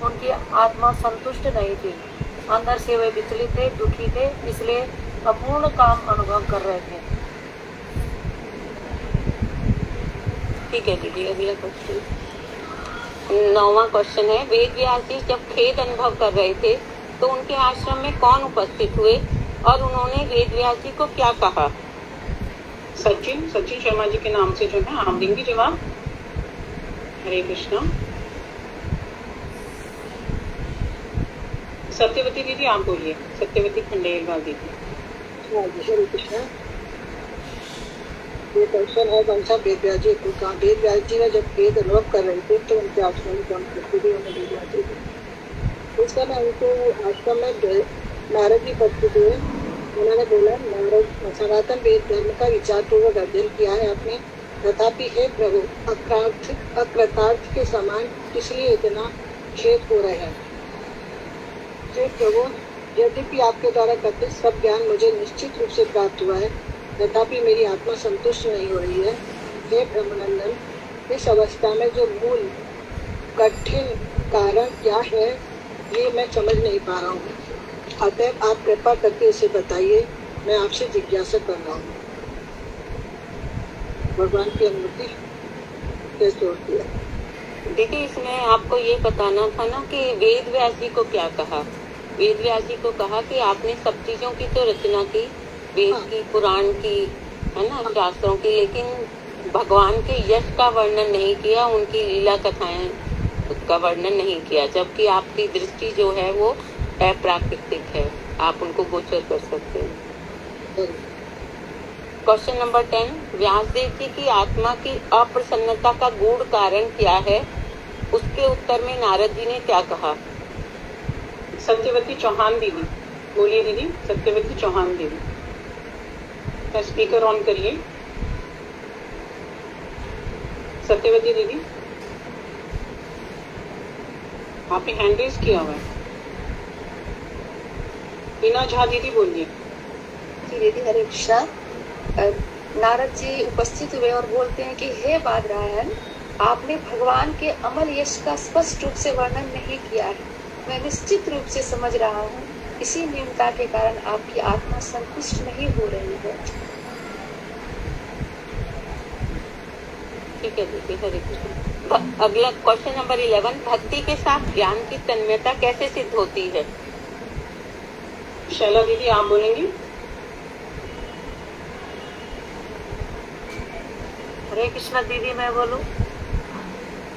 उनकी आत्मा संतुष्ट नहीं थी, अंदर से वे विचलित थे, दुखी थे, इसलिए अपूर्ण काम अनुभव कर रहे थे। ठीक है दीदी। अगला क्वेश्चन 9वां क्वेश्चन है, वेद व्यास जी जब खेद अनुभव कर रहे थे तो उनके आश्रम में कौन उपस्थित हुए और उन्होंने वेद व्यास जी को क्या कहा? सचिन शर्मा जी के नाम से जो है आप देंगे जवाब। हरे कृष्णा। सत्यवती दीदी आप बोलिए। सत्यवती खंडेलवाल दीदी। हरे कृष्णा। ये क्वेश्चन है कौन सा? वेद व्यास जी को कहा। वेद व्यास जी ने जब खेद अनुभव कर रहे थे तो उनके आश्रम में कौन उपस्थित हुए? वेद व्यास जी थे। उस समय उनको आश्रम में नारद जी उपस्थित हुए। उन्होंने बोला, नारद सनातन वेद धर्म का विचार पूर्वक अध्ययन किया है आपने, तथापि हे प्रभु अकृतार्थ के समान इसलिए इतना खेद हो रहे हैं। हे प्रभु, यद्यपि आपके द्वारा कथित सब ज्ञान मुझे निश्चित रूप से प्राप्त हुआ है, तथापि मेरी आत्मा संतुष्ट नहीं हो रही है। हे ब्रह्मनंदन, इस अवस्था में जो मूल कठिन कारण क्या है ये मैं समझ नहीं पा रहा हूँ, अतः आप कृपा करके इसे बताइए, मैं आपसे जिज्ञासा कर रहा हूँ। भगवान की अनुमति कैसे होती है? दीदी इसमें आपको ये बताना था ना कि वेद व्यास जी को क्या कहा। वेद व्यास जी को कहा कि आपने सब चीजों की तो रचना की, वेद की, पुराण की, है ना, शास्त्रों की, लेकिन भगवान के यश का वर्णन नहीं किया, उनकी लीला कथाएं का वर्णन नहीं किया, जबकि आपकी दृष्टि जो है वो अप्राकृतिक है, आप उनको गोचर कर सकते हैं। क्वेश्चन नंबर 10, व्यासदेव जी की आत्मा की अप्रसन्नता का गूढ़ कारण क्या है? उसके उत्तर में नारद जी ने क्या कहा? सत्यवती चौहान दीदी बोलिए। दीदी सत्यवती चौहान दीदी, स्पीकर ऑन करिए। सत्यवती दीदी। आपने हैंड रेज किया हुआ है। मीना झा दीदी बोलिए। जी दीदी, हरे कृष्णा। नारद जी उपस्थित हुए और बोलते हैं कि हे बादरायण, आपने भगवान के अमल यश का स्पष्ट रूप से वर्णन नहीं किया है। मैं निश्चित रूप से समझ रहा हूँ इसी न्यूनता के कारण आपकी आत्मा संतुष्ट नहीं हो रही है। ठीक है दीदी, हरे कृष्ण। अगला क्वेश्चन नंबर 11, भक्ति के साथ ज्ञान की तन्मयता कैसे सिद्ध होती है? शैला दीदी आप बोलेंगी। हरे कृष्णा दीदी, मैं बोलूं?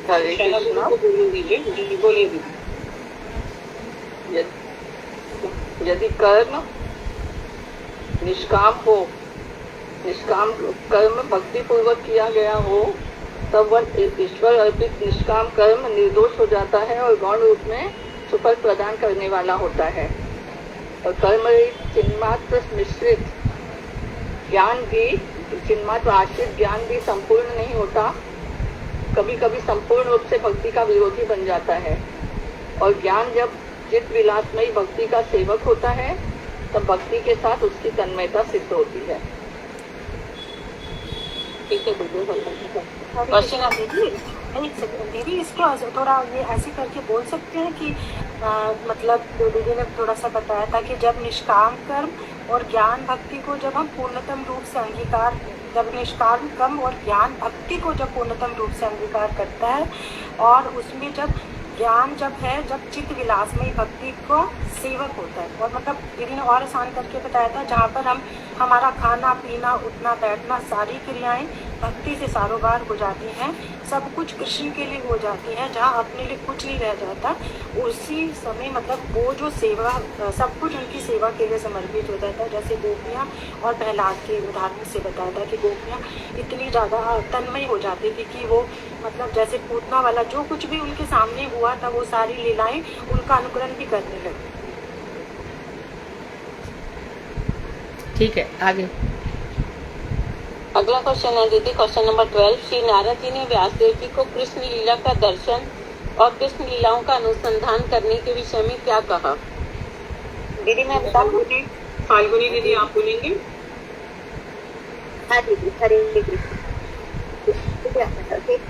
हरे शैला दीदी कृष्णा। को बोलने दीजिए। जी बोलिए दीदी। यदि कर्म निष्काम हो, निष्काम कर्म भक्ति पूर्वक किया गया हो, तब वह ईश्वर अर्पित निष्काम कर्म निर्दोष हो जाता है और गौण रूप में सुफल प्रदान करने वाला होता है। और कर्म चिन्मात्र मिश्रित ज्ञान भी, चिन्मात्र आश्रित ज्ञान भी संपूर्ण नहीं होता, कभी कभी संपूर्ण रूप से भक्ति का विरोधी बन जाता है। और ज्ञान जब चित्त विलासमयी भक्ति का सेवक होता है, तब भक्ति के साथ उसकी तन्मयता सिद्ध होती है। ठीक है दीदी। दीदी एक सेकंड दीदी, इसको थोड़ा ये ऐसे करके बोल सकते हैं कि मतलब जो दीदी ने थोड़ा सा बताया था कि जब निष्काम कर्म और ज्ञान भक्ति को जब हम पूर्णतम रूप से अंगीकार, जब निष्काम कर्म और ज्ञान भक्ति को जब पूर्णतम रूप से अंगीकार करता है, और उसमें जब ज्ञान जब है, जब चित्त विलास में भक्ति को सेवक होता है। और मतलब दीदी ने और आसान करके बताया था, जहाँ पर हमारा खाना पीना उठना बैठना सारी क्रियाएं भक्ति से सारोबार हो जाती हैं, सब कुछ कृष्ण के लिए हो जाती हैं, जहाँ अपने लिए कुछ नहीं रह जाता, उसी समय मतलब वो जो सेवा, सब कुछ उनकी सेवा के लिए समर्पित हो जाता है। जैसे गोपियाँ और प्रहलाद के उदाहरण से बताया था कि गोपियाँ इतनी ज़्यादा तन्मय हो जाती थी कि वो मतलब जैसे पूतना वाला जो कुछ भी उनके सामने हुआ था, वो सारी लीलाएं उनका अनुकरण भी करने लगी। ठीक है, आगे। अगला क्वेश्चन है दीदी, क्वेश्चन नंबर 12, श्री नारद जी ने व्यासदेव जी को कृष्ण लीला का दर्शन और कृष्ण लीलाओं का अनुसंधान करने के विषय में क्या कहा? दीदी मैं बता दूंगी। फाल्गुनी दीदी आप बोलेंगे। हाँ दीदी, हरे कृष्ण।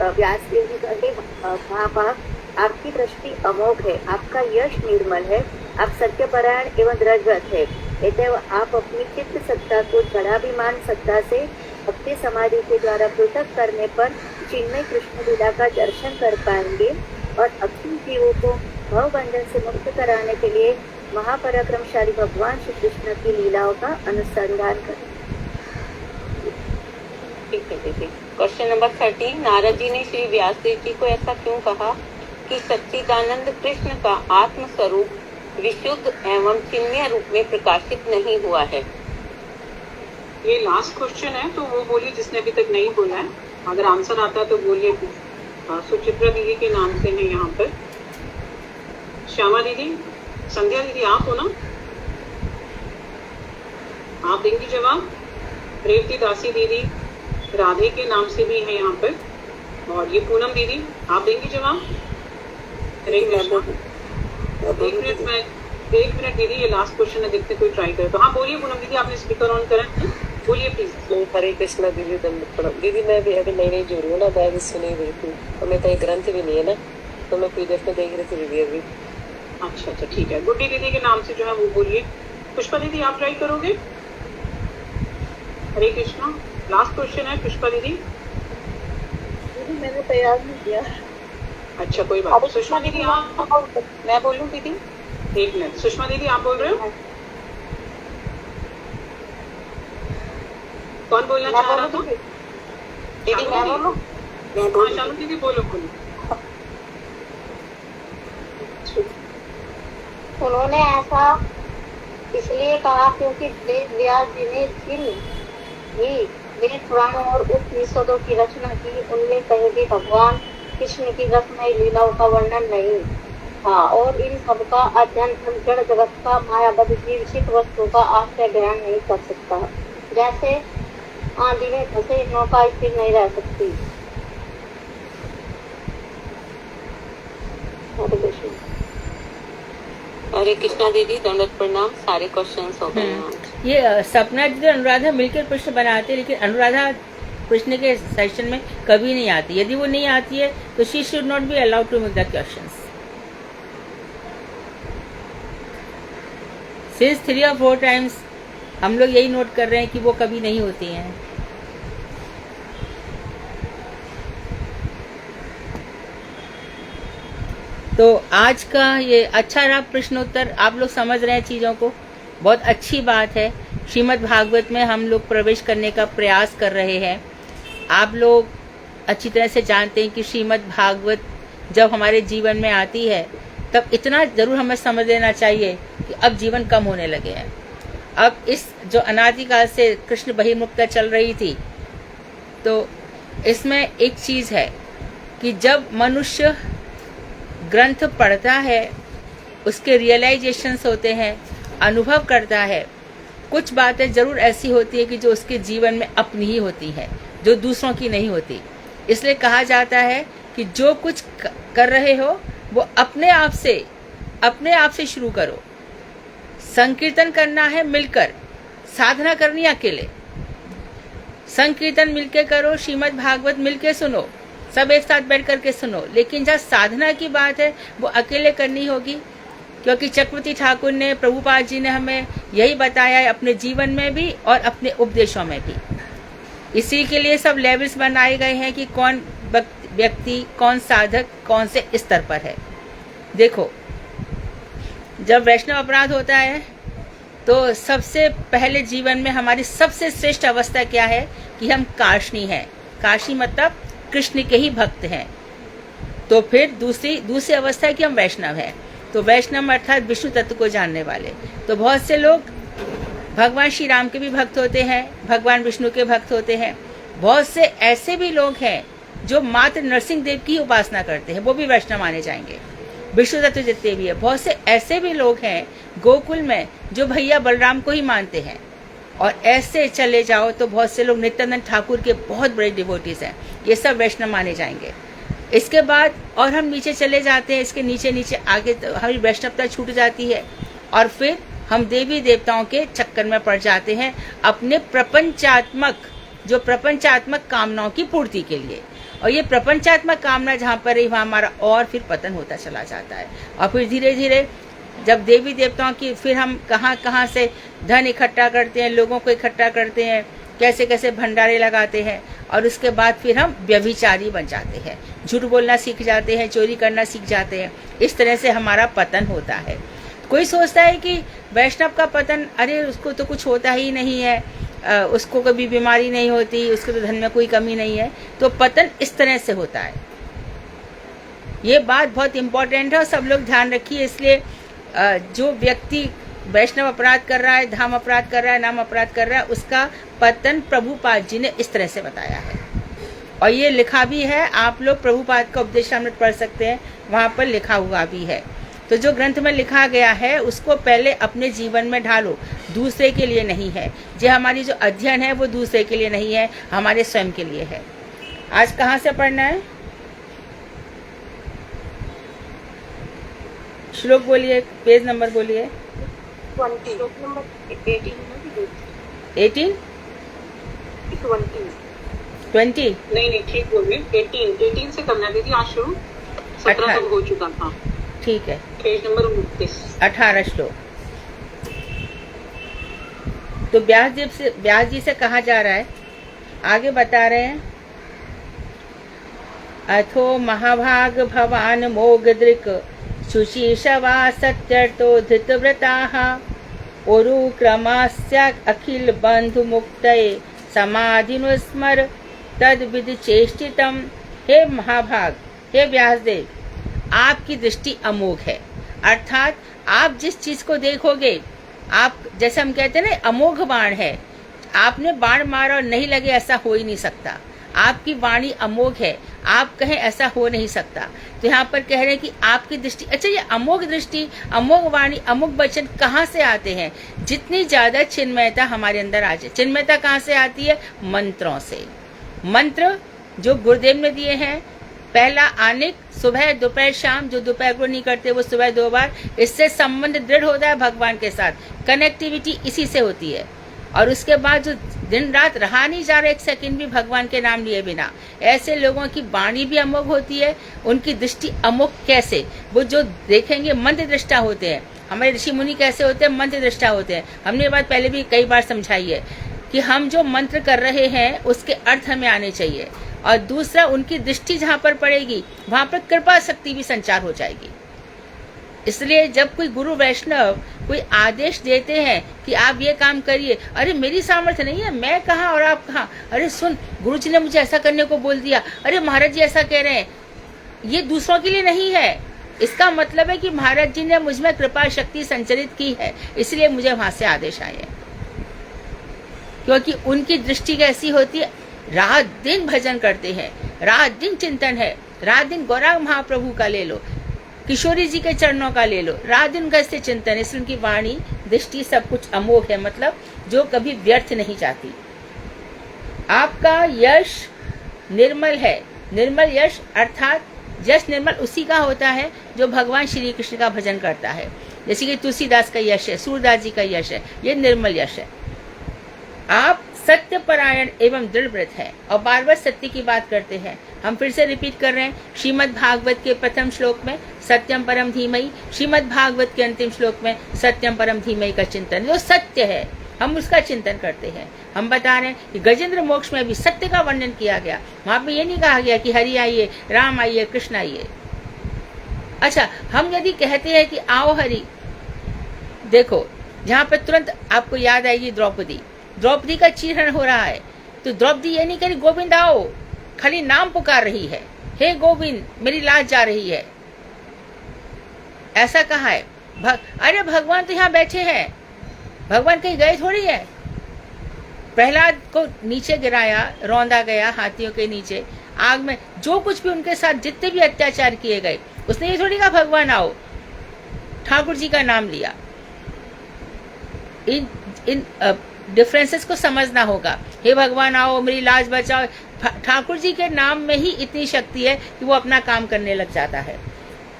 व्यासदेव जी कहते महाभाग, आपकी दृष्टि अमोघ है, आपका यश निर्मल है, आप सत्यपरायण एवं द्रजवत है, अतएव आप अपनी चित्त सत्ता को जड़ाभिमान सत्ता से भक्ति समाधि के द्वारा पृथक करने पर चिन्मय कृष्ण लीला का दर्शन कर पाएंगे और अक्षम जीवों को भवबंधन से मुक्त कराने के लिए महापराक्रमशाली भगवान श्री कृष्ण की लीलाओं का अनुसंधान करें। ठीक है दीदी। क्वेश्चन नंबर 13, नारद जी ने श्री व्यासदेव जी को ऐसा क्यों कहा कि सच्चिदानंद कृष्ण का आत्म स्वरूप विशुद्ध एवं चिन्मय रूप में प्रकाशित नहीं हुआ है? ये लास्ट क्वेश्चन है, तो वो बोलिए जिसने अभी तक नहीं बोला है। अगर आंसर आता है तो बोलिए। सुचित्रा दीदी के नाम से है यहाँ पर। श्यामा दीदी, संध्या दीदी आप हो ना? आप देंगी जवाब। रेवती दासी दीदी राधे के नाम से भी है यहाँ पर। और ये पूनम दीदी आप देंगी जवाब। हरे कृष्ण। एक मिनट दीदी, ये लास्ट क्वेश्चन है, देखते कोई ट्राई करे तो। हाँ बोलिए पूनम दीदी, आपने स्पीकर ऑन करा है, बोलिए प्लीज। हरे कृष्णा दीदी, दीदी मैं भी अभी नई जुड़ी हूँ ना, मैं भी सुनी बिल्कुल, और मेरे पास ग्रंथ भी नहीं है ना, तो मैं पीडीएफ में देख रही थी दीदी अभी। अच्छा ठीक है। गुड्डी दीदी के नाम से जो है वो बोलिए। पुष्पा दीदी आप ट्राई करोगे? हरे कृष्णा। लास्ट क्वेश्चन है पुष्पा दीदी। दीदी मैंने तैयार नहीं किया। अच्छा कोई बात। सुषमा दीदी आप, मैं बोलूं दीदी? एक मिनट, सुषमा दीदी आप बोल रहे हो? कौन बोलना चाह रहा था? दीदी मैं बोलूं? हाँ शालू दीदी बोलो। उन्होंने ऐसा इसलिए कहा क्योंकि वेद व्यास जी ने जिन भी वेद पुराण और उपनिषदों की रचना की, उनमें कहीं भी भगवान कृष्ण की रसमय लीलाओं का वर्णन नहीं था, और इन सब का अध्ययन हम जड़ जगत का मायाबद्ध जीवित वस्तु का आश्रय ग्रहण नहीं कर सकता। जैसे आंधी में फंसे नौका स्थिर नहीं रह सकती। हरे कृष्ण। हरे कृष्णा दीदी, दंडवत प्रणाम। सारे क्वेश्चंस हो गए हैं। ये सपना दीदी अनुराधा मिलकर प्रश्न बनाते हैं, लेकिन अनुराधा प्रश्न के सेशन में कभी नहीं आती। यदि वो नहीं आती है तो she should not be allowed to make the questions. Since 3 or 4 times हम लोग यही नोट कर रहे हैं कि वो कभी नहीं होती हैं। तो आज का ये अच्छा रहा प्रश्नोत्तर, आप लोग समझ रहे हैं चीज़ों को, बहुत अच्छी बात है। श्रीमद् भागवत में हम लोग प्रवेश करने का प्रयास कर रहे हैं। आप लोग अच्छी तरह से जानते हैं कि श्रीमद् भागवत जब हमारे जीवन में आती है तब इतना ज़रूर हमें समझ लेना चाहिए कि अब जीवन कम होने लगे हैं। अब इस जो अनादिकाल से कृष्ण बहिर्मुखता चल रही थी, तो इसमें एक चीज़ है कि जब मनुष्य ग्रंथ पढ़ता है, उसके रियलाइजेशंस होते हैं, अनुभव करता है, कुछ बातें ज़रूर ऐसी होती है कि जो उसके जीवन में अपनी ही होती हैं, जो दूसरों की नहीं होती। इसलिए कहा जाता है कि जो कुछ कर रहे हो वो अपने आप से शुरू करो। संकीर्तन करना है मिलकर, साधना करनी अकेले। संकीर्तन मिलके करो, श्रीमद् भागवत मिलके सुनो, सब एक साथ बैठ करके सुनो। लेकिन जहाँ साधना की बात है वो अकेले करनी होगी, क्योंकि चक्रवर्ती ठाकुर ने, प्रभुपाद जी ने हमें यही बताया है अपने जीवन में भी और अपने उपदेशों में भी। इसी के लिए सब लेवल्स बनाए गए हैं कि कौन व्यक्ति, कौन साधक कौन से स्तर पर है। देखो, जब वैष्णव अपराध होता है तो सबसे पहले जीवन में हमारी सबसे श्रेष्ठ अवस्था क्या है कि हम काशनी हैं। काशी मतलब कृष्ण के ही भक्त हैं। तो फिर दूसरी अवस्था है कि हम वैष्णव हैं। तो वैष्णव अर्थात विष्णु तत्व को जानने वाले। तो बहुत से लोग भगवान श्री राम के भी भक्त होते हैं, भगवान विष्णु के भक्त होते हैं। बहुत से ऐसे भी लोग हैं जो मात्र नरसिंह देव की उपासना करते हैं, वो भी वैष्णव माने जाएंगे। विष्णु तत्व जितने भी है, बहुत से ऐसे भी लोग हैं गोकुल में जो भैया बलराम को ही मानते हैं। और ऐसे चले जाओ तो बहुत से लोग नित्यानंद ठाकुर के बहुत बड़े डिवोटीज हैं, ये सब वैष्णव माने जाएंगे। इसके बाद और हम नीचे चले जाते हैं, इसके नीचे आगे तो हमारी वैष्णवता छूट जाती है और फिर हम देवी देवताओं के चक्कर में पड़ जाते हैं अपने प्रपंचात्मक कामनाओं की पूर्ति के लिए। और ये प्रपंचात्मक कामना जहाँ पर रही वहाँ हमारा और फिर पतन होता चला जाता है। और फिर धीरे धीरे जब देवी देवताओं की, फिर हम कहाँ से धन इकट्ठा करते हैं, लोगों को इकट्ठा करते हैं, कैसे कैसे भंडारे लगाते हैं, और उसके बाद फिर हम व्यभिचारी बन जाते हैं, झूठ बोलना सीख जाते हैं, चोरी करना सीख जाते हैं। इस तरह से हमारा पतन होता है। कोई सोचता है कि वैष्णव का पतन, अरे उसको तो कुछ होता ही नहीं है, उसको कभी बीमारी नहीं होती, उसको तो धन में कोई कमी नहीं है। तो पतन इस तरह से होता है। ये बात बहुत इम्पोर्टेंट है और सब लोग ध्यान रखिए। इसलिए जो व्यक्ति वैष्णव अपराध कर रहा है, धाम अपराध कर रहा है, नाम अपराध कर रहा है, उसका पतन प्रभुपाद जी ने इस तरह से बताया है। और ये लिखा भी है, आप लोग प्रभुपाद का उपदेशामृत पढ़ सकते हैं, वहाँ पर लिखा हुआ भी है। तो जो ग्रंथ में लिखा गया है उसको पहले अपने जीवन में ढालो, दूसरे के लिए नहीं है। जो हमारी जो अध्ययन है वो दूसरे के लिए नहीं है, हमारे स्वयं के लिए है। आज कहाँ से पढ़ना है? श्लोक बोलिए, पेज नंबर बोलिए। 20 नहीं ठीक बोलिए। 18 से करना दीदी, आज शुरू 17 तक हो चुका था। ठीक है, पेज नंबर 29, 18 श्लोक। तो व्यास जी से कहा जा रहा है, आगे बता रहे हैं, अथो महाभाग भवान मोगदृक शुचिषवा सत्यर्थो धृतव्रताः उरुक्रमास्य अखिल बंधु मुक्तये समाधिनुस्मर तद विधि चेष्टितम। हे महाभाग, हे व्यासदेव, आपकी दृष्टि अमोघ है। अर्थात आप जिस चीज को देखोगे, आप जैसे हम कहते हैं ना, अमोघ बाण है। आपने बाण मारा और नहीं लगे, ऐसा हो ही नहीं सकता। आपकी वाणी अमोघ है, आप कहें ऐसा हो नहीं सकता। तो यहाँ पर कह रहे हैं कि आपकी दृष्टि, अच्छा ये अमोघ दृष्टि, अमोघ वाणी, अमोघ वचन कहाँ से आते हैं? जितनी ज्यादा चिन्मयता हमारे अंदर आ जाए। चिन्मयता कहाँ से आती है? मंत्रों से। मंत्र जो गुरुदेव ने दिए हैं, पहला आनिक, सुबह दोपहर शाम, जो दोपहर को नहीं करते वो सुबह 2 बार, इससे संबंध दृढ़ होता है भगवान के साथ, कनेक्टिविटी इसी से होती है। और उसके बाद जो दिन रात रहा नहीं जा रहा 1 सेकंड भी भगवान के नाम लिए बिना, ऐसे लोगों की वाणी भी अमोघ होती है, उनकी दृष्टि अमोघ कैसे, वो जो देखेंगे मंत्र दृष्टा होते हैं। हमारे ऋषि मुनि कैसे होते हैं? मंत्र दृष्टा होते हैं। हमने ये बात पहले भी कई बार समझाई है कि हम जो मंत्र कर रहे हैं उसके अर्थ हमें आने चाहिए, और दूसरा उनकी दृष्टि जहाँ पर पड़ेगी वहां पर कृपा शक्ति भी संचार हो जाएगी। इसलिए जब कोई गुरु वैष्णव कोई आदेश देते हैं कि आप ये काम करिए, अरे मेरी सामर्थ्य नहीं है, मैं कहाँ और आप कहाँ, अरे सुन गुरुजी ने मुझे ऐसा करने को बोल दिया, अरे महाराज जी ऐसा कह रहे हैं, ये दूसरों के लिए नहीं है। इसका मतलब है कि महाराज जी ने मुझ में कृपा शक्ति संचरित की है, इसलिए मुझे वहां से आदेश आए हैं। क्योंकि उनकी दृष्टि कैसी होती है, रात दिन भजन करते हैं, रात दिन चिंतन है, रात दिन गौरांग महाप्रभु का ले लो, किशोरी जी के चरणों का ले लो, रात दिन कैसे चिंतन है। इसलिए उनकी वाणी दृष्टि सब कुछ अमोघ है, मतलब जो कभी व्यर्थ नहीं जाती। आपका यश निर्मल है, निर्मल यश अर्थात यश निर्मल उसी का होता है जो भगवान श्री कृष्ण का भजन करता है। जैसे कि तुलसीदास का यश है, सूरदास जी का यश है, ये निर्मल यश है। आप सत्यपरायण एवं दृढ़व्रत है, और बार बार सत्य की बात करते हैं। हम फिर से रिपीट कर रहे हैं, श्रीमद् भागवत के प्रथम श्लोक में सत्यम परम धीमहि, श्रीमद् भागवत के अंतिम श्लोक में सत्यम परम धीमहि का चिंतन, जो सत्य है हम उसका चिंतन करते हैं। हम बता रहे हैं कि गजेंद्र मोक्ष में भी सत्य का वर्णन किया गया, वहां पे ये नहीं कहा गया कि हरि आइए, राम आइए, कृष्ण आइए। अच्छा, हम यदि कहते हैं कि आओ हरि, देखो जहाँ पर तुरंत आपको याद आएगी द्रौपदी का चीरहरण हो रहा है, तो द्रौपदी ये नहीं कह रही गोविंद आओ, खाली नाम पुकार रही है, हे गोविंद मेरी लाज जा रही है, ऐसा कहा है। अरे भगवान तो यहाँ बैठे हैं, भगवान कहीं गए थोड़ी है। प्रहलाद को नीचे गिराया, रौंदा गया हाथियों के नीचे, आग में जो कुछ भी उनके साथ जितने भी अत्याचार किए गए, उसने ये थोड़ी कहा भगवान आओ, ठाकुर जी का नाम लिया। इन डिफरेंसेस को समझना होगा। हे भगवान आओ, मेरी लाज बचाओ, ठाकुर जी के नाम में ही इतनी शक्ति है कि वो अपना काम करने लग जाता है।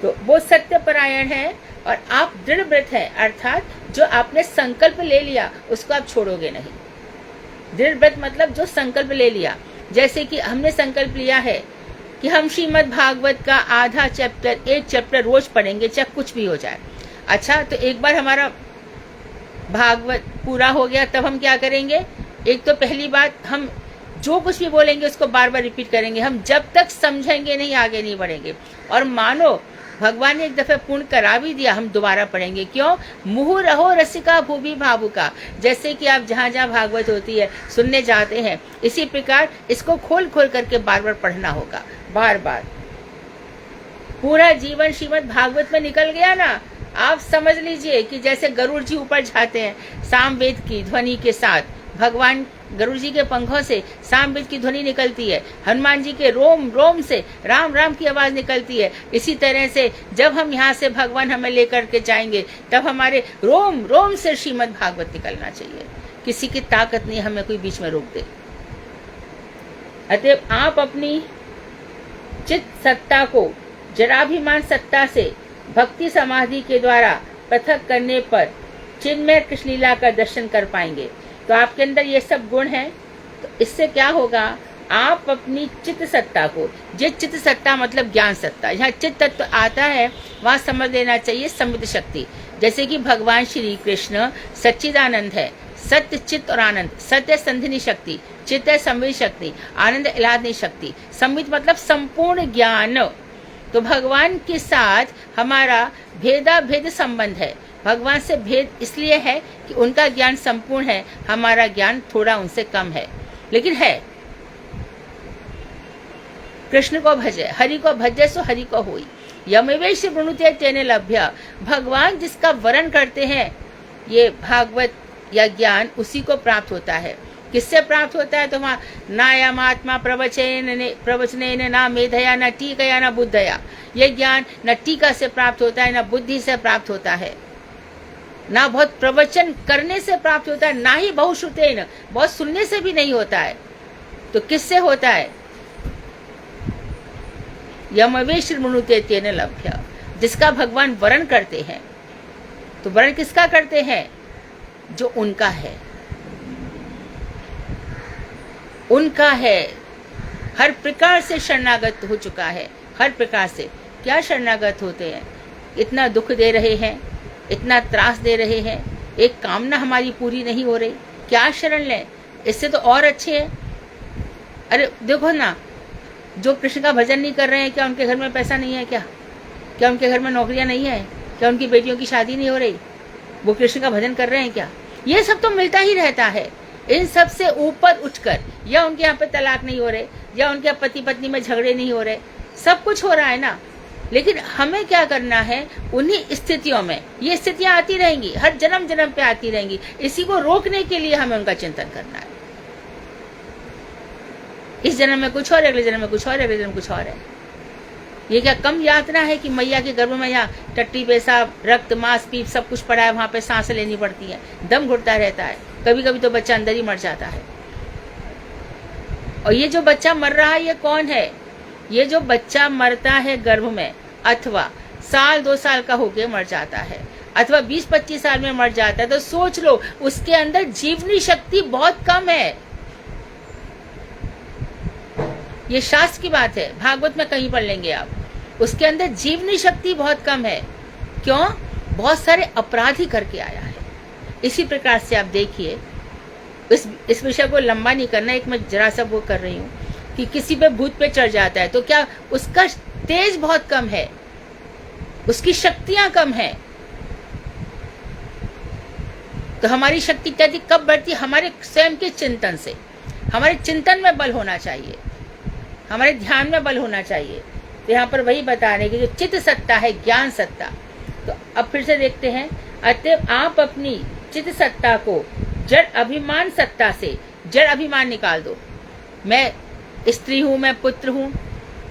तो वो सत्यपरायण है, और आप दृढ़व्रत है, अर्थात जो आपने संकल्प ले लिया उसको आप छोड़ोगे नहीं। दृढ़व्रत मतलब जो संकल्प ले लिया, जैसे कि हमने संकल्प लिया है कि हम श्रीमद् भागवत का आधा चैप्टर, 1 चैप्टर रोज पढ़ेंगे, चाहे कुछ भी हो जाए। अच्छा, तो एक बार हमारा भागवत पूरा हो गया, तब हम क्या करेंगे? एक तो पहली बात, हम जो कुछ भी बोलेंगे उसको बार बार रिपीट करेंगे। हम जब तक समझेंगे नहीं आगे नहीं बढ़ेंगे। और मानो भगवान ने एक दफे पूर्ण करा भी दिया, हम दोबारा पढ़ेंगे। क्यों? मुहु रहो रसिका भूमि भावुका, जैसे कि आप जहाँ जहाँ भागवत होती है सुनने जाते हैं, इसी प्रकार इसको खोल खोल करके बार बार पढ़ना होगा, बार बार। पूरा जीवन श्रीमद् भागवत में निकल गया ना, आप समझ लीजिए कि जैसे गरुड़ जी ऊपर जाते हैं सामवेद की ध्वनि के साथ, भगवान गरुड़ जी के पंखों से सामवेद की ध्वनि निकलती है, हनुमान जी के रोम रोम से राम राम की आवाज निकलती है। इसी तरह से जब हम यहाँ से भगवान हमें लेकर के जाएंगे, तब हमारे रोम रोम से श्रीमद् भागवत निकलना चाहिए। किसी की ताकत नहीं हमें कोई बीच में रोक दे। अतएव आप अपनी चित्त सत्ता को जराभिमान सत्ता से भक्ति समाधि के द्वारा पृथक करने पर चिन्मय कृष्ण लीला का दर्शन कर पाएंगे। तो आपके अंदर ये सब गुण हैं, तो इससे क्या होगा? आप अपनी चित्त सत्ता को, जिस चित्त सत्ता मतलब ज्ञान सत्ता, जहाँ चित्त तत्व आता है वहाँ समझ लेना चाहिए समृद्ध शक्ति। जैसे कि भगवान श्री कृष्ण सच्चिदानंद है, सत्य चित्त और आनंद। सत्य संधिनी शक्ति, चित्त है संवित शक्ति, आनंद इलादनी शक्ति। संवित मतलब संपूर्ण ज्ञान। तो भगवान के साथ हमारा भेदा भेद संबंध है। भगवान से भेद इसलिए है कि उनका ज्ञान संपूर्ण है, हमारा ज्ञान थोड़ा उनसे कम है, लेकिन है। कृष्ण को भजे, हरि को भजे सो हरि को होई, यमवेश वृणुते तेने लभ्य। भगवान जिसका वरण करते हैं, ये भागवत या ज्ञान उसी को प्राप्त होता है। किससे प्राप्त होता है? तो वहाँ नायमात्मा प्रवचने ना मेधया न टीकया न बुद्धया। ये ज्ञान न टीका से प्राप्त होता है, न बुद्धि से प्राप्त होता है, ना बहुत प्रवचन करने से प्राप्त होता है, ना ही बहुश्रुतेन, बहुत सुनने से भी नहीं होता है। तो किससे होता है? यमवेश्मनुते तेन लभ्य, जिसका भगवान वरण करते हैं। तो वरण किसका करते हैं? जो उनका है, उनका है, हर प्रकार से शरणागत हो चुका है। हर प्रकार से क्या शरणागत होते हैं? इतना दुख दे रहे हैं, इतना त्रास दे रहे हैं, एक कामना हमारी पूरी नहीं हो रही, क्या शरण लें? इससे तो और अच्छे हैं। अरे देखो ना, जो कृष्ण का भजन नहीं कर रहे हैं, क्या उनके घर में पैसा नहीं है? क्या उनके घर में नौकरियां नहीं है? क्या उनकी बेटियों की शादी नहीं हो रही? वो कृष्ण का भजन कर रहे हैं क्या? ये सब तो मिलता ही रहता है। इन सब से ऊपर उठकर, या उनके यहाँ पे तलाक नहीं हो रहे, या उनके पति पत्नी में झगड़े नहीं हो रहे, सब कुछ हो रहा है ना। लेकिन हमें क्या करना है? उन्हीं स्थितियों में, ये स्थितियां आती रहेंगी, हर जन्म जन्म पे आती रहेंगी, इसी को रोकने के लिए हमें उनका चिंतन करना है। इस जन्म में कुछ और, अगले जन्म में कुछ और, अगले जन्म में कुछ और है। ये क्या कम यातना है कि मैया के गर्भ में यहाँ टट्टी पेशाब रक्त मांस पीप सब कुछ पड़ा है, वहां पे सांस लेनी पड़ती है, दम घुटता रहता है, कभी कभी तो बच्चा अंदर ही मर जाता है। और ये जो बच्चा मर रहा है, ये कौन है? ये जो बच्चा मरता है गर्भ में, अथवा साल 2 साल का होके मर जाता है, अथवा 20-25 साल में मर जाता है, तो सोच लो उसके अंदर जीवनी शक्ति बहुत कम है। ये शास्त्र की बात है, भागवत में कहीं पढ़ लेंगे आप। उसके अंदर जीवनी शक्ति बहुत कम है। क्यों? बहुत सारे अपराध ही करके आया है। इसी प्रकार से आप देखिए, इस विषय को लंबा नहीं करना, एक मैं जरा सा वो कर रही हूँ कि किसी पे भूत पे चढ़ जाता है, तो क्या उसका तेज बहुत कम है, उसकी शक्तियां कम है। तो हमारी शक्ति इत्यादि कब बढ़ती? हमारे स्वयं के चिंतन से। हमारे चिंतन में बल होना चाहिए, हमारे ध्यान में बल होना चाहिए। तो यहाँ पर वही बता रहे कि जो चित्त सत्ता है, ज्ञान सत्ता। तो अब फिर से देखते हैं, अतएव आप अपनी चित्त सत्ता को जड़ अभिमान सत्ता से, जड़ अभिमान निकाल दो। मैं स्त्री हूँ, मैं पुत्र हूँ,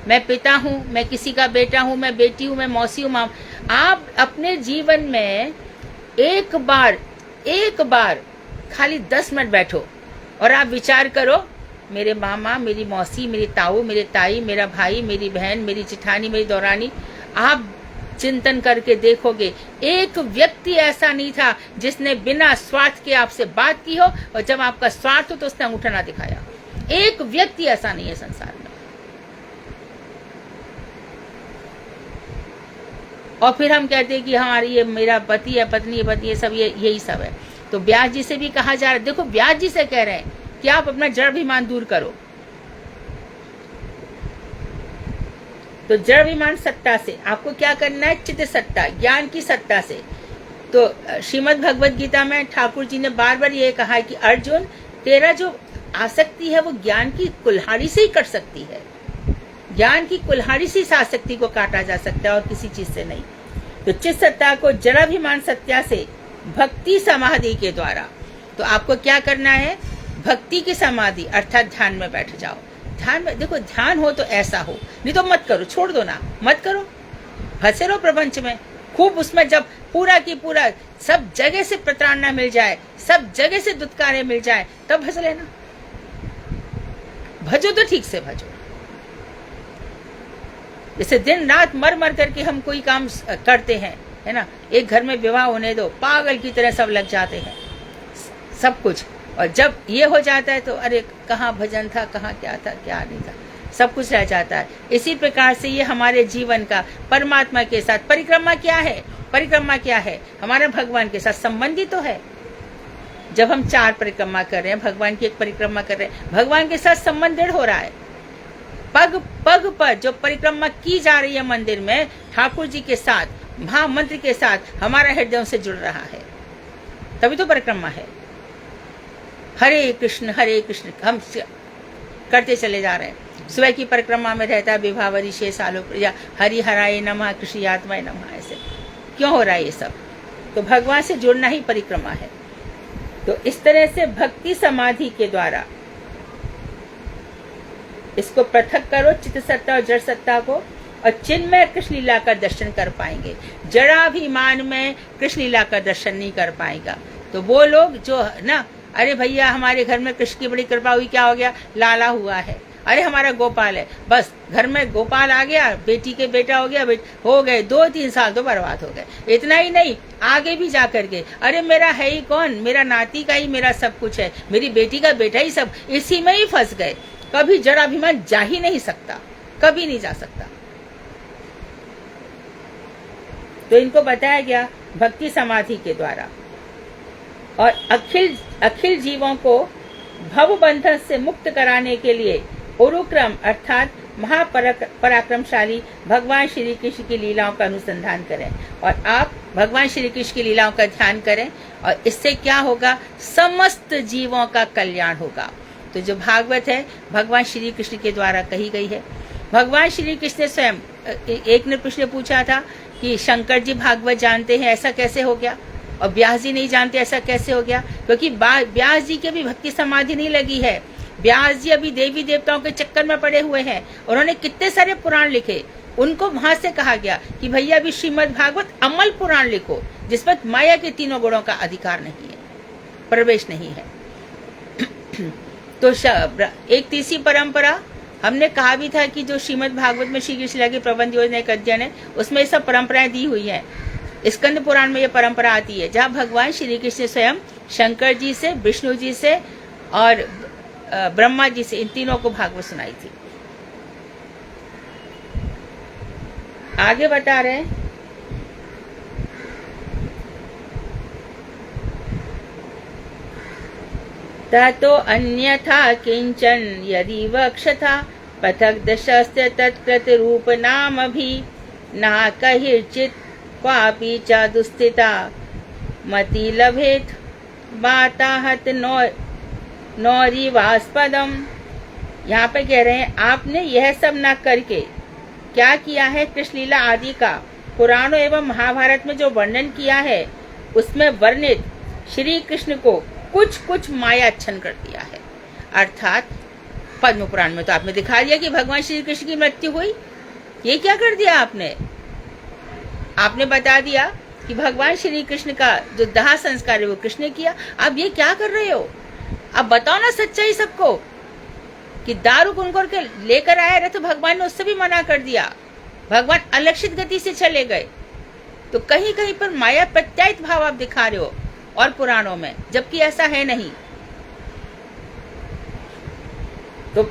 मैं पिता हूँ, मैं किसी का बेटा हूँ, मैं बेटी हूँ, मैं मौसी हूँ, माँ। आप अपने जीवन में एक बार खाली 10 मिनट बैठो और आप विचार करो, मेरे मामा, मेरी मौसी, मेरी ताऊ, मेरे ताई, मेरा भाई, मेरी बहन, मेरी जिठानी, मेरी दौरानी। आप चिंतन करके देखोगे, एक व्यक्ति ऐसा नहीं था जिसने बिना स्वार्थ के आपसे बात की हो, और जब आपका स्वार्थ हो तो उसने अंगूठा ना दिखाया। एक व्यक्ति ऐसा नहीं है संसार में। और फिर हम कहते हैं कि हमारी ये मेरा पति है, पत्नी है, पति है, सब यही सब है। तो व्यास जी से भी कहा जा रहा है, देखो व्यास जी से कह रहे हैं कि आप अपना जड़ अभिमान दूर करो। तो जड़ अभिमान सत्ता से आपको क्या करना है? चित्त सत्ता, ज्ञान की सत्ता से। तो श्रीमद् भगवद गीता में ठाकुर जी ने बार बार ये कहा है कि अर्जुन, तेरा जो आसक्ति है वो ज्ञान की कुल्हाड़ी से ही कट सकती है। ज्ञान की कुल्हाड़ी से इस आसक्ति को काटा जा सकता है और किसी चीज से नहीं। तो चित्त सत्ता को जड़ाभिमान सत्या से भक्ति समाधि के द्वारा, तो आपको क्या करना है? भक्ति की समाधि अर्थात ध्यान में बैठ जाओ। ध्यान में देखो, ध्यान हो तो ऐसा हो, नहीं तो मत करो, छोड़ दो ना, मत करो, फंसे रहो प्रपंच में खूब। उसमें जब पूरा की पूरा सब जगह से प्रताड़ना मिल जाए, सब जगह से दुत्कारे मिल जाए, तब भज लेना। भजो तो ठीक से भजो। जैसे दिन रात मर मर करके हम कोई काम करते हैं, है ना। एक घर में विवाह होने दो, पागल की तरह सब लग जाते हैं सब कुछ, और जब ये हो जाता है तो अरे कहाँ भजन था, कहाँ क्या था, क्या नहीं था, सब कुछ रह जाता है। इसी प्रकार से ये हमारे जीवन का परमात्मा के साथ परिक्रमा क्या है? परिक्रमा क्या है? हमारा भगवान के साथ संबंधित तो है। जब हम 4 परिक्रमा कर रहे हैं, भगवान की एक परिक्रमा कर रहे हैं, भगवान के साथ संबंध दृढ़ हो रहा है। पग पग पर जो परिक्रमा की जा रही है मंदिर में, ठाकुर जी के साथ, महामंत्र के साथ हमारा हृदय से जुड़ रहा है, तभी तो परिक्रमा है। हरे कृष्ण हम करते चले जा रहे हैं। सुबह की परिक्रमा में रहता है विभावरी शेष आलो या हरि हराय नमः, कृष्ण आत्माय नमः। ऐसे क्यों हो रहा है ये सब? तो भगवान से जुड़ना ही परिक्रमा है। तो इस तरह से भक्ति समाधि के द्वारा इसको पृथक करो, चित्त सत्ता और जड़ सत्ता को, और चिन्मय कृष्ण लीला का दर्शन कर पाएंगे। जड़ाभिमान में कृष्ण लीला का दर्शन नहीं कर पाएगा। तो वो लोग जो ना, अरे भैया हमारे घर में कृष्ण की बड़ी कृपा हुई, क्या हो गया? लाला हुआ है। अरे हमारा गोपाल है, बस घर में गोपाल आ गया, बेटी के बेटा हो गया, हो गए 2-3 साल तो बर्बाद हो गए। इतना ही नहीं, आगे भी जा करके अरे मेरा है ही कौन, मेरा नाती का ही मेरा सब कुछ है, मेरी बेटी का बेटा ही सब, इसी में ही फंस गए। कभी जड़ाभिमान जा ही नहीं सकता, कभी नहीं जा सकता। तो इनको बताया गया भक्ति समाधि के द्वारा, और अखिल जीवों को भव बंधन से मुक्त कराने के लिए उरुक्रम अर्थात महापराक्रमशाली भगवान श्री कृष्ण की लीलाओं का अनुसंधान करें, और आप भगवान श्री कृष्ण की लीलाओं का ध्यान करें, और इससे क्या होगा, समस्त जीवों का कल्याण होगा। तो जो भागवत है भगवान श्री कृष्ण के द्वारा कही गई है। भगवान श्री कृष्ण ने स्वयं, एक ने प्रश्न पूछा था कि शंकर जी भागवत जानते हैं, ऐसा कैसे हो गया, और व्यास जी नहीं जानते, ऐसा कैसे हो गया? क्योंकि व्यास जी की भी भक्ति समाधि नहीं लगी है। व्यास जी अभी देवी देवताओं के चक्कर में पड़े हुए हैं, उन्होंने कितने सारे पुराण लिखे। उनको वहां से कहा गया कि भैया अभी श्रीमद् भागवत अमल पुराण लिखो, जिसमें माया के तीनों गुणों का अधिकार नहीं है, प्रवेश नहीं है। तो एक तीसरी परंपरा हमने कहा भी था कि जो श्रीमद् भागवत में श्री कृष्ण की प्रबंध योजना एक अध्ययन है, उसमें सब परंपराएं दी हुई हैं। स्कंद पुराण में ये परंपरा आती है, जहाँ भगवान श्री कृष्ण स्वयं शंकर जी से, विष्णु जी से और ब्रह्मा जी से, इन तीनों को भागवत सुनाई थी। आगे बता रहे हैं, ततो अन्यथा किंचन यदि वक्षथा पथक दशस्त्र तत्कृत रूप नाम भी ना कहिर्चित क्वापि च दुस्थिता मति लभेत वाताहत नौरिवास्पदम। यहाँ पे कह रहे हैं आपने यह सब न करके क्या किया है, कृष्ण लीला आदि का पुराणों एवं महाभारत में जो वर्णन किया है, उसमें वर्णित श्री कृष्ण को कुछ मायाच्छन्न कर दिया है। अर्थात पद्म पुराण में तो आपने दिखा दिया कि भगवान श्री कृष्ण की मृत्यु हुई, ये क्या कर दिया आपने? आपने बता दिया कि भगवान श्री कृष्ण का जो दाह संस्कार है वो कृष्ण ने किया। अब ये क्या कर रहे हो? अब बताओ ना सच्चाई सबको कि दारू गुनगुन के लेकर आया रहे, तो भगवान ने उससे भी मना कर दिया। भगवान अलक्षित गति से चले गए। तो कहीं कहीं पर माया प्रत्यायित भाव आप दिखा रहे हो और पुराणों में, जबकि ऐसा है नहीं। तो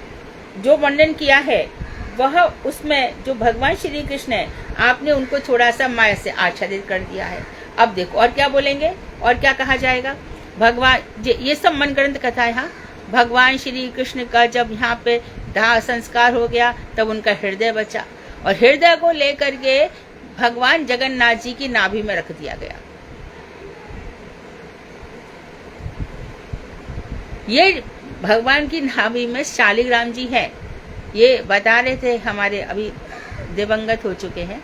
जो वर्णन किया है वह, उसमें जो भगवान श्री कृष्ण है, आपने उनको थोड़ा सा माया से आच्छादित कर दिया है। अब देखो और क्या बोलेंगे और क्या कहा जाएगा। भगवान, ये सब मनगढ़ंत कथा है। हाँ, भगवान श्री कृष्ण का जब यहाँ पे दाह संस्कार हो गया, तब उनका हृदय बचा, और हृदय को लेकर के भगवान जगन्नाथ जी की नाभि में रख दिया गया। ये भगवान की नाभि में शालिग्राम जी है। ये बता रहे थे, हमारे अभी दिवंगत हो चुके हैं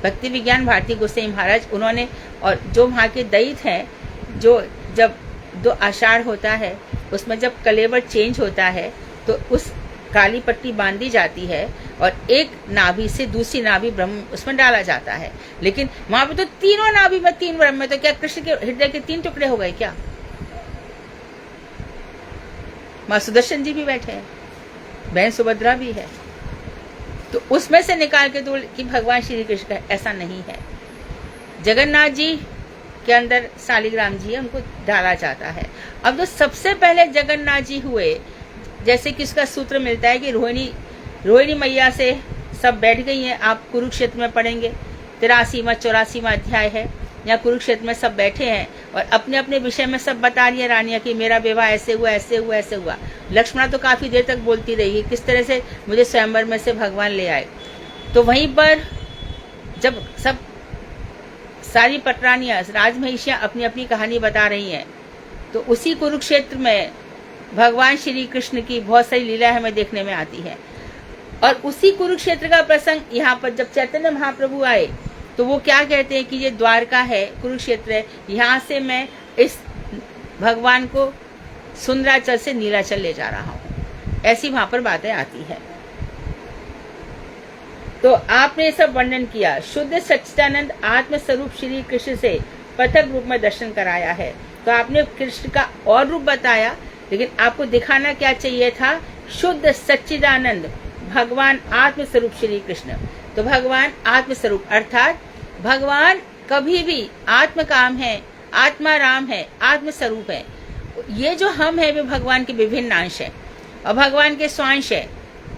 भक्ति विज्ञान भारती गोसाई महाराज, उन्होंने, और जो वहाँ के दैत हैं, जो जब 2 आषाढ़ होता है उसमें जब कलेवर चेंज होता है तो उस काली पट्टी बांधी जाती है और एक नाभि से दूसरी नाभि ब्रह्म उसमें डाला जाता है। लेकिन वहां पे तो तीनों नाभि में 3 ब्रह्म में, तो क्या कृष्ण के हृदय के 3 टुकड़े हो गए क्या? माँ सुदर्शन जी भी बैठे हैं, बहन सुभद्रा भी है, तो उसमें से निकाल के दो कि भगवान श्री कृष्ण का, ऐसा नहीं है। जगन्नाथ जी के अंदर शालिग्राम जी है, उनको डाला जाता है। अब जो सबसे पहले जगन्नाथ जी हुए, जैसे कि उसका सूत्र मिलता है कि रोहिणी मैया से सब बैठ गई हैं। आप कुरुक्षेत्र में पढ़ेंगे, 83वां 84वां अध्याय है, यहाँ कुरुक्षेत्र में सब बैठे हैं और अपने अपने विषय में सब बता रही है रानियां कि मेरा विवाह ऐसे हुआ, ऐसे हुआ, ऐसे हुआ। लक्ष्मणा तो काफी देर तक बोलती रही किस तरह से मुझे स्वयंवर में से भगवान ले आए। तो वहीं पर जब सब सारी पटरानियां, राजमहिषियां अपनी अपनी कहानी बता रही हैं, तो उसी कुरुक्षेत्र में भगवान श्री कृष्ण की बहुत सारी लीलाएं हमें देखने में आती है। और उसी कुरुक्षेत्र का प्रसंग यहाँ पर जब चैतन्य महाप्रभु आए, तो वो क्या कहते हैं कि ये द्वारका है, कुरुक्षेत्र है, यहाँ से मैं इस भगवान को सुंदराचल से नीलाचल ले जा रहा हूँ। ऐसी वहां पर बातें आती है। तो आपने ये सब वर्णन किया। शुद्ध सच्चिदानंद आत्म स्वरूप श्री कृष्ण से पृथक रूप में दर्शन कराया है। तो आपने कृष्ण का और रूप बताया, लेकिन आपको दिखाना क्या चाहिए था? शुद्ध सच्चिदानंद भगवान आत्म स्वरूप श्री कृष्ण। तो भगवान आत्म स्वरूप अर्थात भगवान कभी भी आत्म काम है, आत्मा राम है, आत्म स्वरूप है। ये जो हम है वे भगवान के विभिन्न अंश है और भगवान के स्वांश है।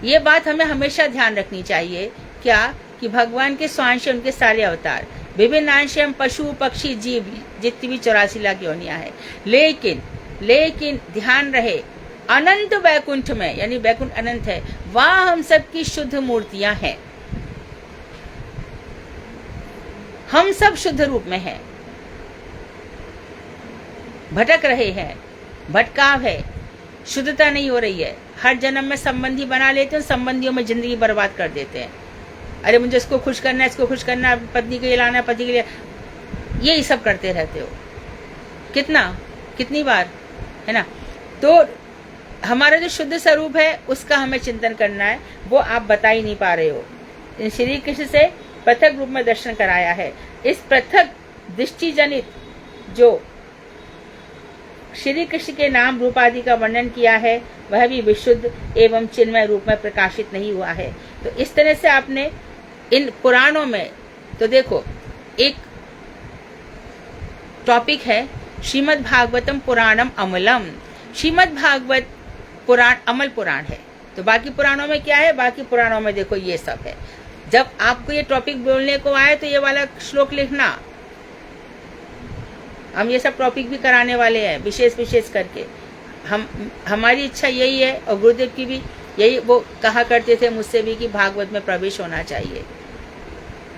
ये बात हमें हमेशा ध्यान रखनी चाहिए क्या कि भगवान के स्वांश उनके सारे अवतार, विभिन्न अंश हम पशु पक्षी जीव जितनी भी 84 लाख योनियां है, लेकिन ध्यान रहे अनंत वैकुंठ में, यानी वैकुंठ अनंत है, वहां हम सबकी शुद्ध मूर्तियां हैं। हम सब शुद्ध रूप में हैं, भटक रहे हैं, भटकाव है, शुद्धता नहीं हो रही है। हर जन्म में संबंधी बना लेते हैं, संबंधियों में जिंदगी बर्बाद कर देते हैं। अरे मुझे इसको खुश करना है, इसको खुश करना है, पत्नी के लिए लाना है, पति के लिए, यही सब करते रहते हो। कितनी बार, है ना। तो हमारा जो शुद्ध स्वरूप है उसका हमें चिंतन करना है, वो आप बता ही नहीं पा रहे हो। इन श्री कृष्ण से पृथक रूप में दर्शन कराया है। इस पृथक दृष्टि जनित जो श्री कृष्ण के नाम रूप आदि का वर्णन किया है वह भी विशुद्ध एवं चिन्मय रूप में प्रकाशित नहीं हुआ है। तो इस तरह से आपने इन पुराणों में, तो देखो एक टॉपिक है श्रीमद् भागवतम पुराणम अमलम। श्रीमद् भागवत पुराण अमल पुराण है। तो बाकी पुराणों में क्या है, बाकी पुराणों में देखो ये सब है। जब आपको ये टॉपिक बोलने को आए तो ये वाला श्लोक लिखना। हम ये सब टॉपिक भी कराने वाले हैं विशेष करके। हमारी इच्छा यही है और गुरुदेव की भी यही, वो कहा करते थे मुझसे भी कि भागवत में प्रवेश होना चाहिए,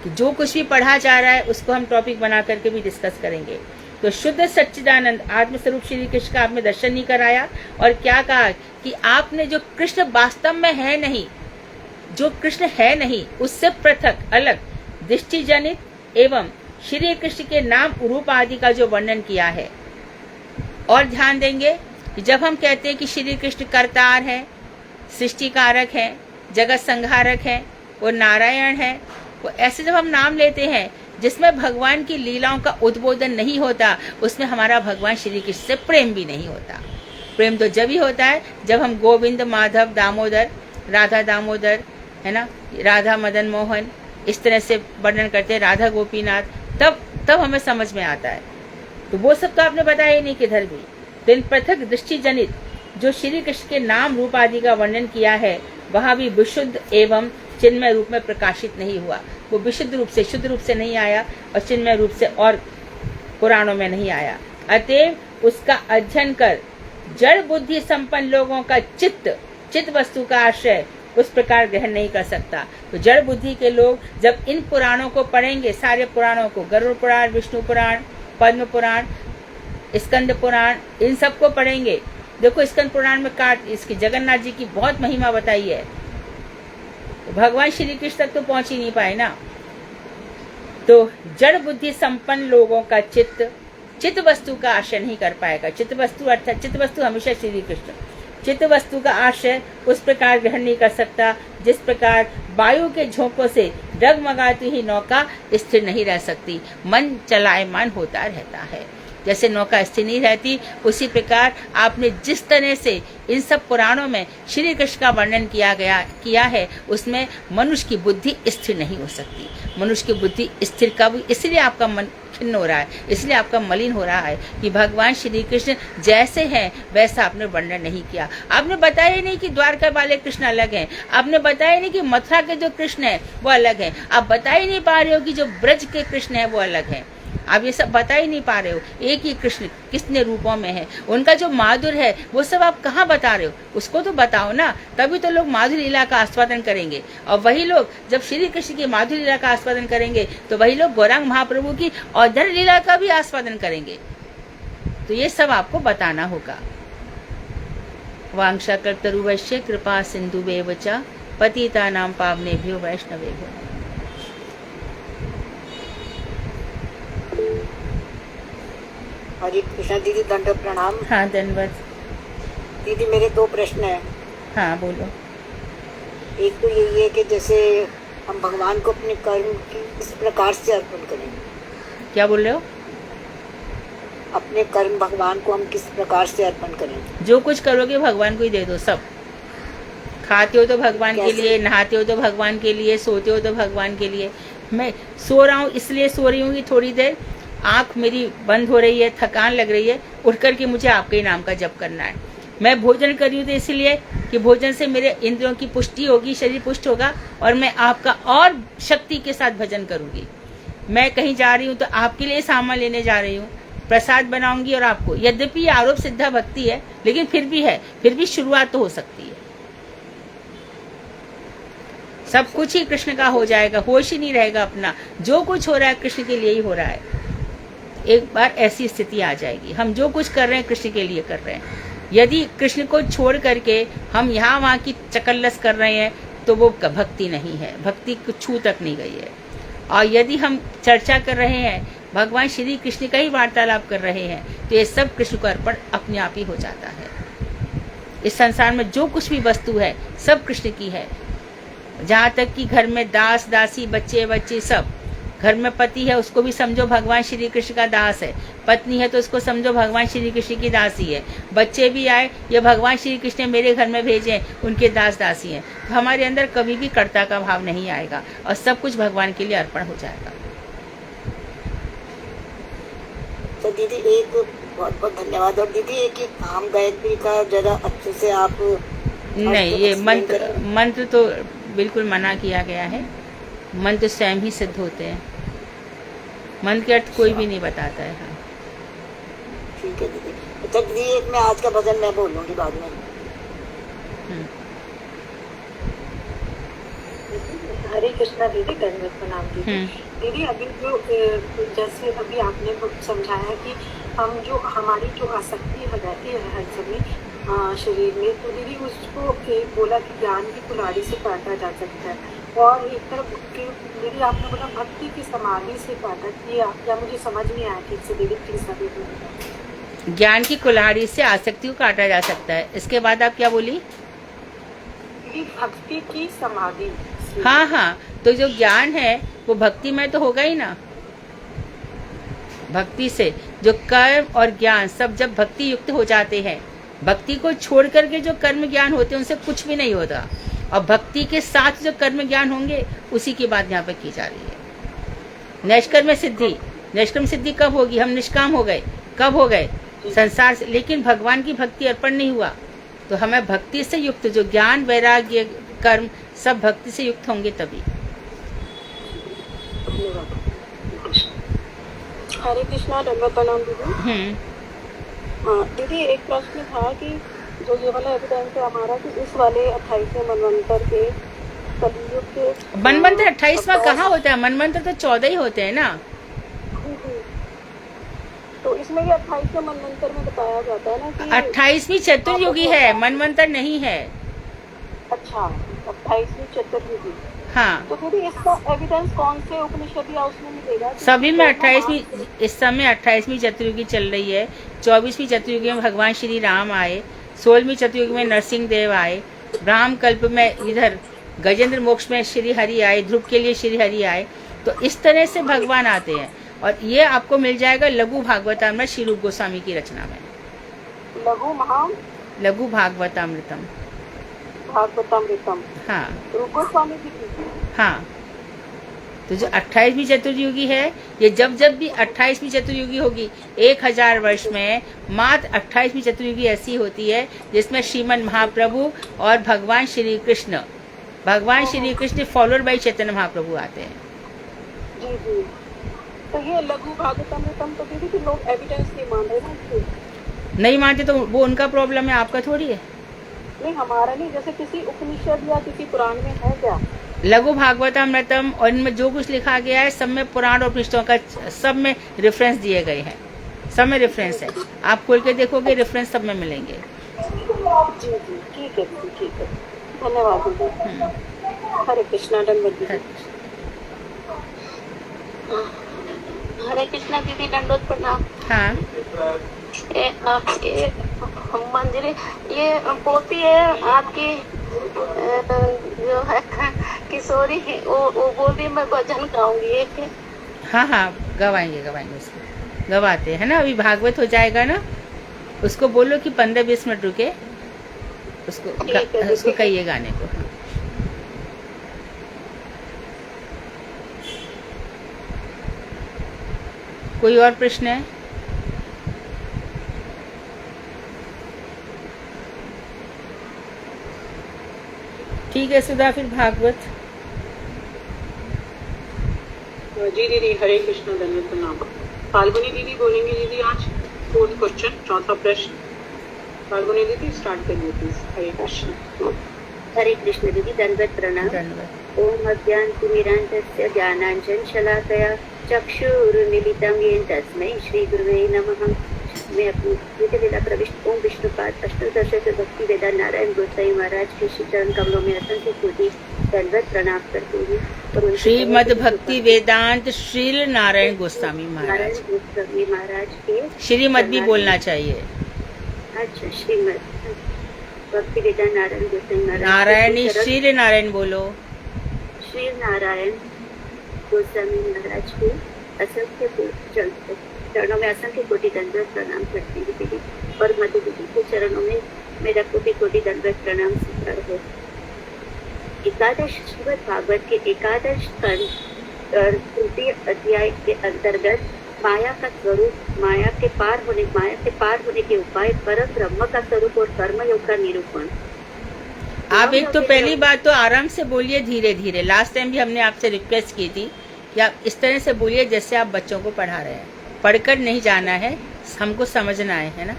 कि जो कुछ भी पढ़ा जा रहा है उसको हम टॉपिक बना करके भी डिस्कस करेंगे। तो शुद्ध सच्चिदानंद आत्मस्वरूप श्री कृष्ण का आपने दर्शन नहीं कराया और क्या कहा कि आपने जो कृष्ण वास्तव में है नहीं, जो कृष्ण है नहीं उससे पृथक अलग दृष्टि जनित एवं श्री कृष्ण के नाम रूप आदि का जो वर्णन किया है। और ध्यान देंगे कि जब हम कहते हैं कि श्री कृष्ण करतार है, सृष्टिकारक है, जगत संहारक है, वो नारायण है, वो ऐसे जब हम नाम लेते हैं जिसमें भगवान की लीलाओं का उद्बोधन नहीं होता, उसमें हमारा भगवान श्री कृष्ण से प्रेम भी नहीं होता। प्रेम तो जब ही होता है जब हम गोविंद, माधव, दामोदर, राधा दामोदर, है ना, राधा मदन मोहन, इस तरह से वर्णन करते हैं, राधा गोपीनाथ, तब हमें समझ में आता है। तो वो सब तो आपने बताया ही नहीं किधर भी। तो इन पृथक दृष्टि जनित जो श्री कृष्ण के नाम रूप आदि का वर्णन किया है वहां भी विशुद्ध एवं चिन्मय रूप में प्रकाशित नहीं हुआ। वो विशुद्ध रूप से, शुद्ध रूप से नहीं आया और चिन्मय रूप से और पुराणों में नहीं आया। अतएव उसका अध्ययन कर जड़ बुद्धि संपन्न लोगों का चित्त वस्तु का आश्रय उस प्रकार ग्रहण नहीं कर सकता। तो जड़ बुद्धि के लोग जब इन पुराणों को पढ़ेंगे, सारे पुराणों को, गरुड़ पुराण, विष्णु पुराण, पद्म पुराण, स्कंद पुराण, इन सब को पढ़ेंगे। देखो स्कंद पुराण में इसकी जगन्नाथ जी की बहुत महिमा बताई है। भगवान श्री कृष्ण तक तो पहुंच ही नहीं पाए ना। तो जड़ बुद्धि संपन्न लोगों का चित्त वस्तु का आश्रय नहीं कर पाएगा। चित्त वस्तु अर्थात चित्त वस्तु हमेशा श्री कृष्ण, चित्त वस्तु का आश्रय उस प्रकार ग्रहण नहीं कर सकता जिस प्रकार वायु के झोंकों से डगमगाती हुई नौका स्थिर नहीं रह सकती, मन चलायमान होता रहता है। जैसे नौका स्थिर नहीं रहती, उसी प्रकार आपने जिस तरह से इन सब पुराणों में श्री कृष्ण का वर्णन किया है उसमें मनुष्य की बुद्धि स्थिर नहीं हो सकती। मनुष्य की बुद्धि स्थिर कब, इसलिए आपका मन खिन्न हो रहा है, इसलिए आपका मलिन हो रहा है कि भगवान श्री कृष्ण जैसे हैं वैसा आपने वर्णन नहीं किया। आपने बताया ही नहीं कि द्वारका वाले कृष्ण अलग हैं, आपने बताया नहीं कि मथुरा के जो कृष्ण है वो अलग है, आप बता ही नहीं पा रहे हो कि जो ब्रज के कृष्ण है वो अलग है। आप ये सब बता ही नहीं पा रहे हो। एक ही कृष्ण कितने रूपों में है, उनका जो माधुर्य है वो सब आप कहाँ बता रहे हो, उसको तो बताओ ना, तभी तो लोग माधुर्य लीला का आस्वादन करेंगे। और वही लोग जब श्री कृष्ण की माधुर्य लीला का आस्वादन करेंगे तो वही लोग गौरांग महाप्रभु की औद्धर्य लीला का भी आस्वादन करेंगे। तो ये सब आपको बताना होगा। वांछाकल्पतरुभ्यश्च कृपा सिन्धुभ्येव च पतितानां पावनेभ्यो वैष्णवेभ्यो। हरे कृष्णा दीदी, दंड प्रणाम। हाँ धन्यवाद दीदी। मेरे 2 प्रश्न हैं। हाँ बोलो। एक तो यही है कि जैसे हम भगवान को अपने कर्म किस प्रकार से अर्पण करें। क्या बोल रहे हो? अपने कर्म भगवान को हम किस प्रकार से अर्पण करें? जो कुछ करोगे भगवान को ही दे दो सब। खाते हो तो भगवान के लिए, नहाते हो तो भगवान के लिए, सोते हो तो भगवान के लिए। मैं सो रहा हूँ इसलिए सो रही हूँ कि थोड़ी देर आँख मेरी बंद हो रही है, थकान लग रही है, उठ करके मुझे आपके ही नाम का जप करना है। मैं भोजन कर रही हूँ तो इसलिए कि भोजन से मेरे इंद्रियों की पुष्टि होगी, शरीर पुष्ट होगा और मैं आपका और शक्ति के साथ भजन करूंगी। मैं कहीं जा रही हूँ तो आपके लिए सामान लेने जा रही हूँ, प्रसाद बनाऊंगी और आपको। यद्यपि ये आरोप सिद्धा भक्ति है, लेकिन फिर भी है, फिर भी शुरुआत तो हो सकती है। सब कुछ ही कृष्ण का हो जाएगा, होश ही नहीं रहेगा अपना। जो कुछ हो रहा है कृष्ण के लिए ही हो रहा है। एक बार ऐसी स्थिति आ जाएगी, हम जो कुछ कर रहे हैं कृष्ण के लिए कर रहे हैं। यदि कृष्ण को छोड़ करके हम यहाँ वहाँ की चकल्लस कर रहे हैं तो वो भक्ति नहीं है, भक्ति कुछ छू तक नहीं गई है। और यदि हम चर्चा कर रहे हैं, भगवान श्री कृष्ण का ही वार्तालाप कर रहे हैं, तो ये सब कृष्ण को अर्पण अपने आप ही हो जाता है। इस संसार में जो कुछ भी वस्तु है सब कृष्ण की है। जहाँ तक कि घर में दास दासी, बच्चे बच्ची सब, घर में पति है उसको भी समझो भगवान श्री कृष्ण का दास है, पत्नी है तो उसको समझो भगवान श्री कृष्ण की दासी है, बच्चे भी आए ये भगवान श्री कृष्ण ने मेरे घर में भेजे, उनके दास दासी हैं। तो हमारे अंदर कभी भी कर्ता का भाव नहीं आएगा और सब कुछ भगवान के लिए अर्पण हो जाएगा। तो दीदी एक बहुत बहुत धन्यवाद। और दीदी एक नाम गायत्री का जरा अच्छे से आप नहीं, ये मंत्र तो बिल्कुल मना किया गया है। मंत्र स्वयं ही सिद्ध होते हैं, मंत्र के अर्थ कोई भी नहीं बताता है। हाँ ठीक है दीदी। अच्छा दीदी एक मैं आज का भजन मैं बोलूंगी बाद में। हरे कृष्णा दीदी, दंडवत प्रणाम दीदी। दीदी अभी जो जैसे अभी आपने समझाया कि हम जो हमारी जो आसक्ति रहती है हर समय शरीर में, तो दीदी उसको बोला कि ज्ञान की कुल्हाड़ी से काटा जा सकता है, और एक तरफ दीदी आपने बोला भक्ति की समाधि से काटा किया, क्या मुझे समझ नहीं आया ठीक से दीदी, प्लीज सभी। ज्ञान की कुल्हाड़ी से आसक्ति को काटा जा सकता है, इसके बाद आप क्या बोली? भक्ति की समाधि। हाँ हाँ, तो जो ज्ञान है वो भक्ति में तो होगा ही ना। भक्ति से जो कर्म और ज्ञान सब जब भक्ति युक्त हो जाते हैं, भक्ति को छोड़ करके जो कर्म ज्ञान होते हैं उनसे कुछ भी नहीं होता, और भक्ति के साथ जो कर्म ज्ञान होंगे उसी की बात यहाँ पर की जा रही है। नैष्कर्म सिद्धि, नैष्कर्म सिद्धि कब होगी? हम निष्काम हो गए, कब हो गए? संसार से, लेकिन भगवान की भक्ति अर्पण नहीं हुआ। तो हमें भक्ति से युक्त जो ज्ञान वैराग्य कर्म सब भक्ति से युक्त होंगे तभी। हरे कृष्णा, दंडवत प्रणाम दीदी। दीदी एक प्रश्न था कि जो ये वाला एविडेंस है हमारा कि इस वाले 28वें मनवंतर के कलियुग के मनवंतर 28वां कहाँ होता है? मनवंतर तो 14 ही होते हैं ना। तो इसमें ये 28वें मनवंतर में बताया जाता है ना कि 28वीं चतुर्युगी है, मनवंतर नहीं है। अच्छा, 28वीं चतुर्युगी। हाँ, तो दीदी इसका एविडेंस कौन से उपनिषद या उसमें मिलेगा? सभी में 28वीं, इस समय 28वीं चतुर्युगी चल रही है। 24वीं चतुर्युगी में भगवान श्री राम आए, 16वीं चतुर्युगी में नरसिंह देव आए, ब्राह्म कल्प में इधर गजेंद्र मोक्ष में श्री हरि आए, ध्रुव के लिए श्री हरि आए। तो इस तरह से भगवान आते हैं, और ये आपको मिल जाएगा लघु भागवतामृत श्री रूप गोस्वामी की रचना में। लघु भागवतामृतम, भागवतामृतम। हाँ, रूप गोस्वामी जी की। हाँ, तो जो 28वीं चतुर्युगी है, ये जब जब भी 28वीं चतुर्युगी होगी 1000 वर्ष में, मात्र 28वीं चतुर्युगी ऐसी होती है जिसमें श्रीमन महाप्रभु और भगवान श्री कृष्ण फॉलोड बाई चैतन्य महाप्रभु आते हैं। जी जी। तो ये लघु भागवतामृतम तो दीदी कि लोग एविडेंस नहीं मान रहे ना, नहीं मानते तो वो उनका प्रॉब्लम है, आपका थोड़ी है। नहीं हमारा नहीं, जैसे किसी उपनिषद या किसी पुराण में है क्या लघु भागवतामृतम, और इनमें जो कुछ लिखा गया है सब में पुराण और उपनिषदों का सब में रेफरेंस दिए गए हैं, सब में रेफरेंस है। आप खोल के देखोगे रेफरेंस सब में मिलेंगे। जी जी, ठीक है दीदी, ठीक है, धन्यवाद दीदी। हरे कृष्णा, दंडवत। हरे कृष्णा दीदी, दंडवत प्रणाम। हाँ, मंजरी ये पोती है आपकी जो है किशोरी, वो बोल रही मैं भजन गाऊंगी एक। हाँ हाँ, गवाएंगे उसको, गवाते हैं ना। अभी भागवत हो जाएगा ना, उसको बोलो कि 15-20 मिनट रुके, उसको कहिए गाने को। कोई और प्रश्न है? ठीक है सुधा, फिर भागवत। जी दीदी, हरे कृष्ण, धन्यवाद प्रणाम। फाल्गुनी दीदी बोलेंगे दीदी आज 4th क्वेश्चन, 4था प्रश्न। फाल्गुनी दीदी स्टार्ट करिए प्लीज। हरे कृष्ण। हरे कृष्ण दीदी, दंडवत प्रणाम। ओम अज्ञानतिमिरान्धस्य ज्ञानाञ्जनशलाकया चक्षुरुन्मीलितं येन तस्मै श्रीगुरुवे नमः। मैं अपनी विद्या प्रविष्ट ओम विष्णुपाद अष्टोदश भक्ति वेदांत नारायण गोसाई महाराज के श्री चरण कमलों में असंख्य कोटि दंडवत प्रणाम करती हूँ। श्रीमद् भक्ति वेदांत श्री नारायण गोस्वामी महाराज के श्रीमद् भी बोलना चाहिए। अच्छा, श्रीमद् भक्ति वेदांत नारायण गोसाई महाराज, नारायणी श्री नारायण बोलो। श्री नारायण गोस्वामी महाराज के असंख्य चरणों में असंख्य कोटि दंडवत प्रणाम करती हूँ दीदी, और मधु दीदी के चरणों में मेरा कोटि कोटि दंडवत प्रणाम स्वीकार है। एकादश श्रीमद् भागवत के एकादश स्कंद और तृतीय अध्याय के अंतर्गत माया का स्वरूप, माया के पार होने के उपाय, परम ब्रह्म का स्वरूप और कर्मयोग का निरूपण। आप एक तो पहली बात तो आराम से बोलिए, धीरे धीरे। लास्ट टाइम भी हमने आपसे रिक्वेस्ट की थी कि आप इस तरह से बोलिए जैसे आप बच्चों को पढ़ा रहे हैं। पढ़कर नहीं जाना है, हमको समझना है ना।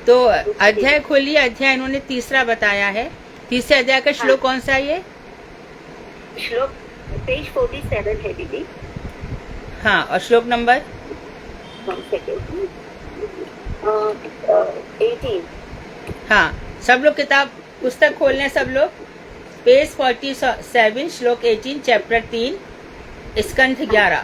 तो अध्याय खोलिए। अध्याय इन्होंने तीसरा बताया है। तीसरे अध्याय का श्लोक कौन सा है? ये श्लोक पेज 47 है दीदी। हाँ, और श्लोक नंबर 18। हाँ, सब लोग किताब पुस्तक खोल लें सब लोग। पेज 47 श्लोक 18 चैप्टर 3 स्कंध 11।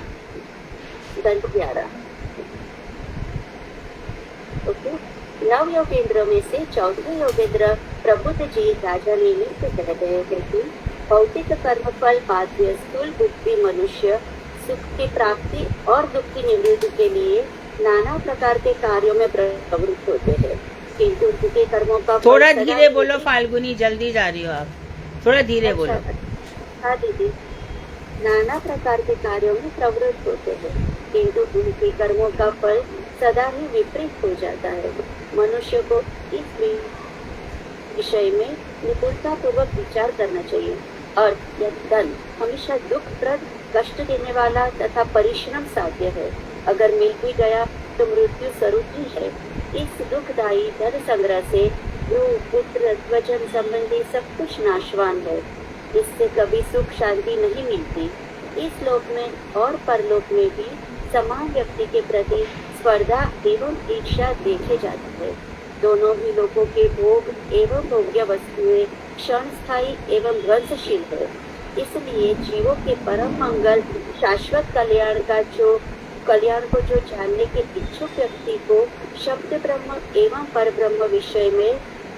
नव योगेंद्र में से 14वें योगेंद्र प्रबुद्ध जी राजा नेमित कहते हैं कि भौतिक कर्मफल बाध्य स्थूल बुद्धि मनुष्य सुख की प्राप्ति और दुख की निवृत्ति के लिए नाना प्रकार के कार्यों में प्रवृत्त होते हैं, किंतु उनके कर्मों का थोड़ा धीरे बोलो फाल्गुनी, जल्दी जा रही हो आप, थोड़ा धीरे बोलो। हाँ दीदी, नाना प्रकार के कार्यों में प्रवृत्त होते हैं, किंतु उनके कर्मों का फल सदा ही विपरीत हो जाता है। मनुष्य को इस विषय में निपुणता पूर्वक विचार करना चाहिए। और यह धन हमेशा दुखप्रद, कष्ट देने वाला तथा परिश्रम साध्य है। अगर मिल भी गया तो मृत्यु स्वरूप ही है। इस दुखदायी धन संग्रह से गृह, पुत्र, स्वजन संबंधी सब कुछ नाशवान है। इससे कभी सुख शांति नहीं मिलती। इस लोक में और परलोक में भी समान व्यक्ति के प्रति स्पर्धा एवं ईर्ष्या देखे जाती है। दोनों ही लोगों के भोग एवं भोग्य वस्तुएं क्षणस्थायी एवं ध्वंसशील है। इसलिए जीवों के परम मंगल, शाश्वत कल्याण को जो जानने के इच्छुक व्यक्ति को शब्द ब्रह्म एवं पर ब्रह्म विषय में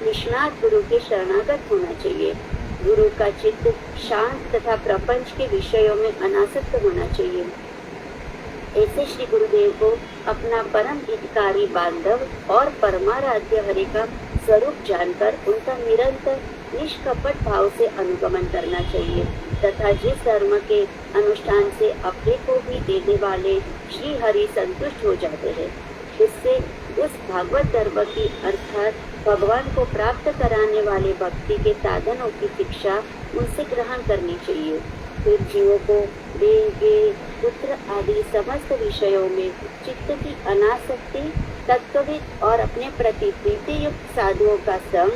निष्णात गुरु के शरणागत होना चाहिए। गुरु का चित्त शांत तथा प्रपंच के विषयों में अनासक्त होना चाहिए। ऐसे श्री गुरुदेव को अपना परम हितकारी बांधव और परमाराध्य हरि का स्वरूप जानकर उनका निरंतर निष्कपट भाव से अनुगमन करना चाहिए तथा जिस धर्म के अनुष्ठान से अपने को भी देने वाले श्री हरि संतुष्ट हो जाते हैं, उससे उस भागवत धर्म की अर्थात भगवान को प्राप्त कराने वाले भक्ति के साधनों की शिक्षा उनसे ग्रहण करनी चाहिए। फिर जीवों को देह, पुत्र आदि समस्त विषयों में चित्त की अनासक्ति, तत्वविद और अपने प्रति प्रीति युक्त साधुओं का संग,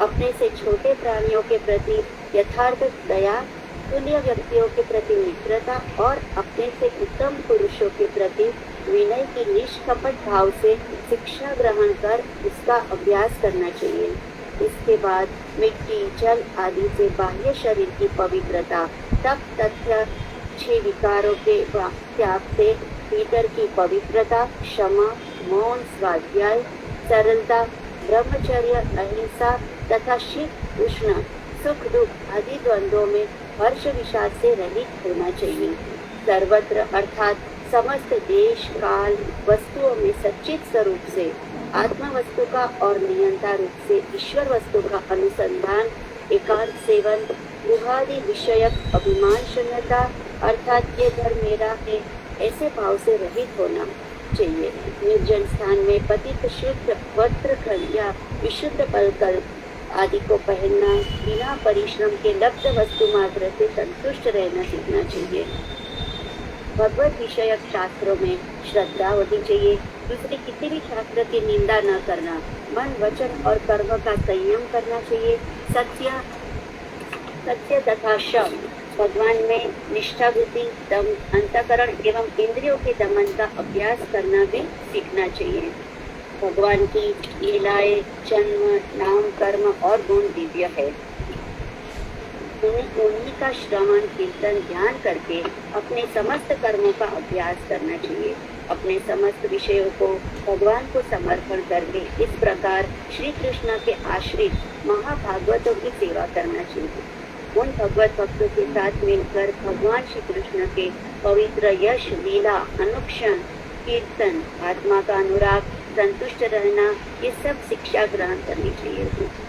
अपने से छोटे प्राणियों के प्रति यथार्थ दया, तुल्य व्यक्तियों के प्रति मित्रता और अपने से उत्तम पुरुषों के प्रति विनय की निष्कपट भाव से शिक्षा ग्रहण कर उसका अभ्यास करना चाहिए। इसके बाद मिट्टी, जल आदि से बाह्य शरीर की पवित्रता, तप तथ्य 6 विकारों के त्याग से भीतर की पवित्रता, क्षमा, मौन, स्वाध्याय, सरलता, ब्रह्मचर्य, अहिंसा तथा शीत उष्ण, सुख दुख आदि द्वंद्वों में हर्ष विषाद से रहित होना चाहिए। सर्वत्र अर्थात समस्त देश काल वस्तुओं में सच्चित स्वरूप से आत्मा वस्तु का और नियंता रूप से ईश्वर वस्तु का अनुसंधान, एकांत सेवन, गुहादि विषयक अभिमान शून्यता अर्थात ये घर मेरा है ऐसे भाव से रहित होना चाहिए। निर्जन स्थान में पतित शुद्ध वस्त्र खंडिया विशुद्ध पलकल आदि को पहनना, बिना परिश्रम के लब्ध वस्तु मात्र से संतुष्ट रहना सीखना चाहिए। भगवत विषयक शास्त्रों में श्रद्धा होनी चाहिए। दूसरे किसी भी शास्त्र की निंदा न करना, मन वचन और कर्म का संयम करना चाहिए। सत्य तथा शम, भगवान में निष्ठा बुद्धि, दम, अंतःकरण एवं इंद्रियों के दमन का अभ्यास करना भी सीखना चाहिए। भगवान की लीलाएं, जन्म, नाम, कर्म और गुण दिव्य है। उन्हीं का श्रवण, कीर्तन, ध्यान करके अपने समस्त कर्मों का अभ्यास करना चाहिए। अपने समस्त विषयों को भगवान को समर्पण करके इस प्रकार श्री कृष्ण के आश्रित महाभागवतों की सेवा करना चाहिए। उन भगवत भक्तों के साथ मिलकर भगवान श्री कृष्ण के पवित्र यश, लीला, अनुक्षण, कीर्तन, आत्मा का अनुराग, संतुष्ट रहना, ये सब शिक्षा ग्रहण करनी चाहिए।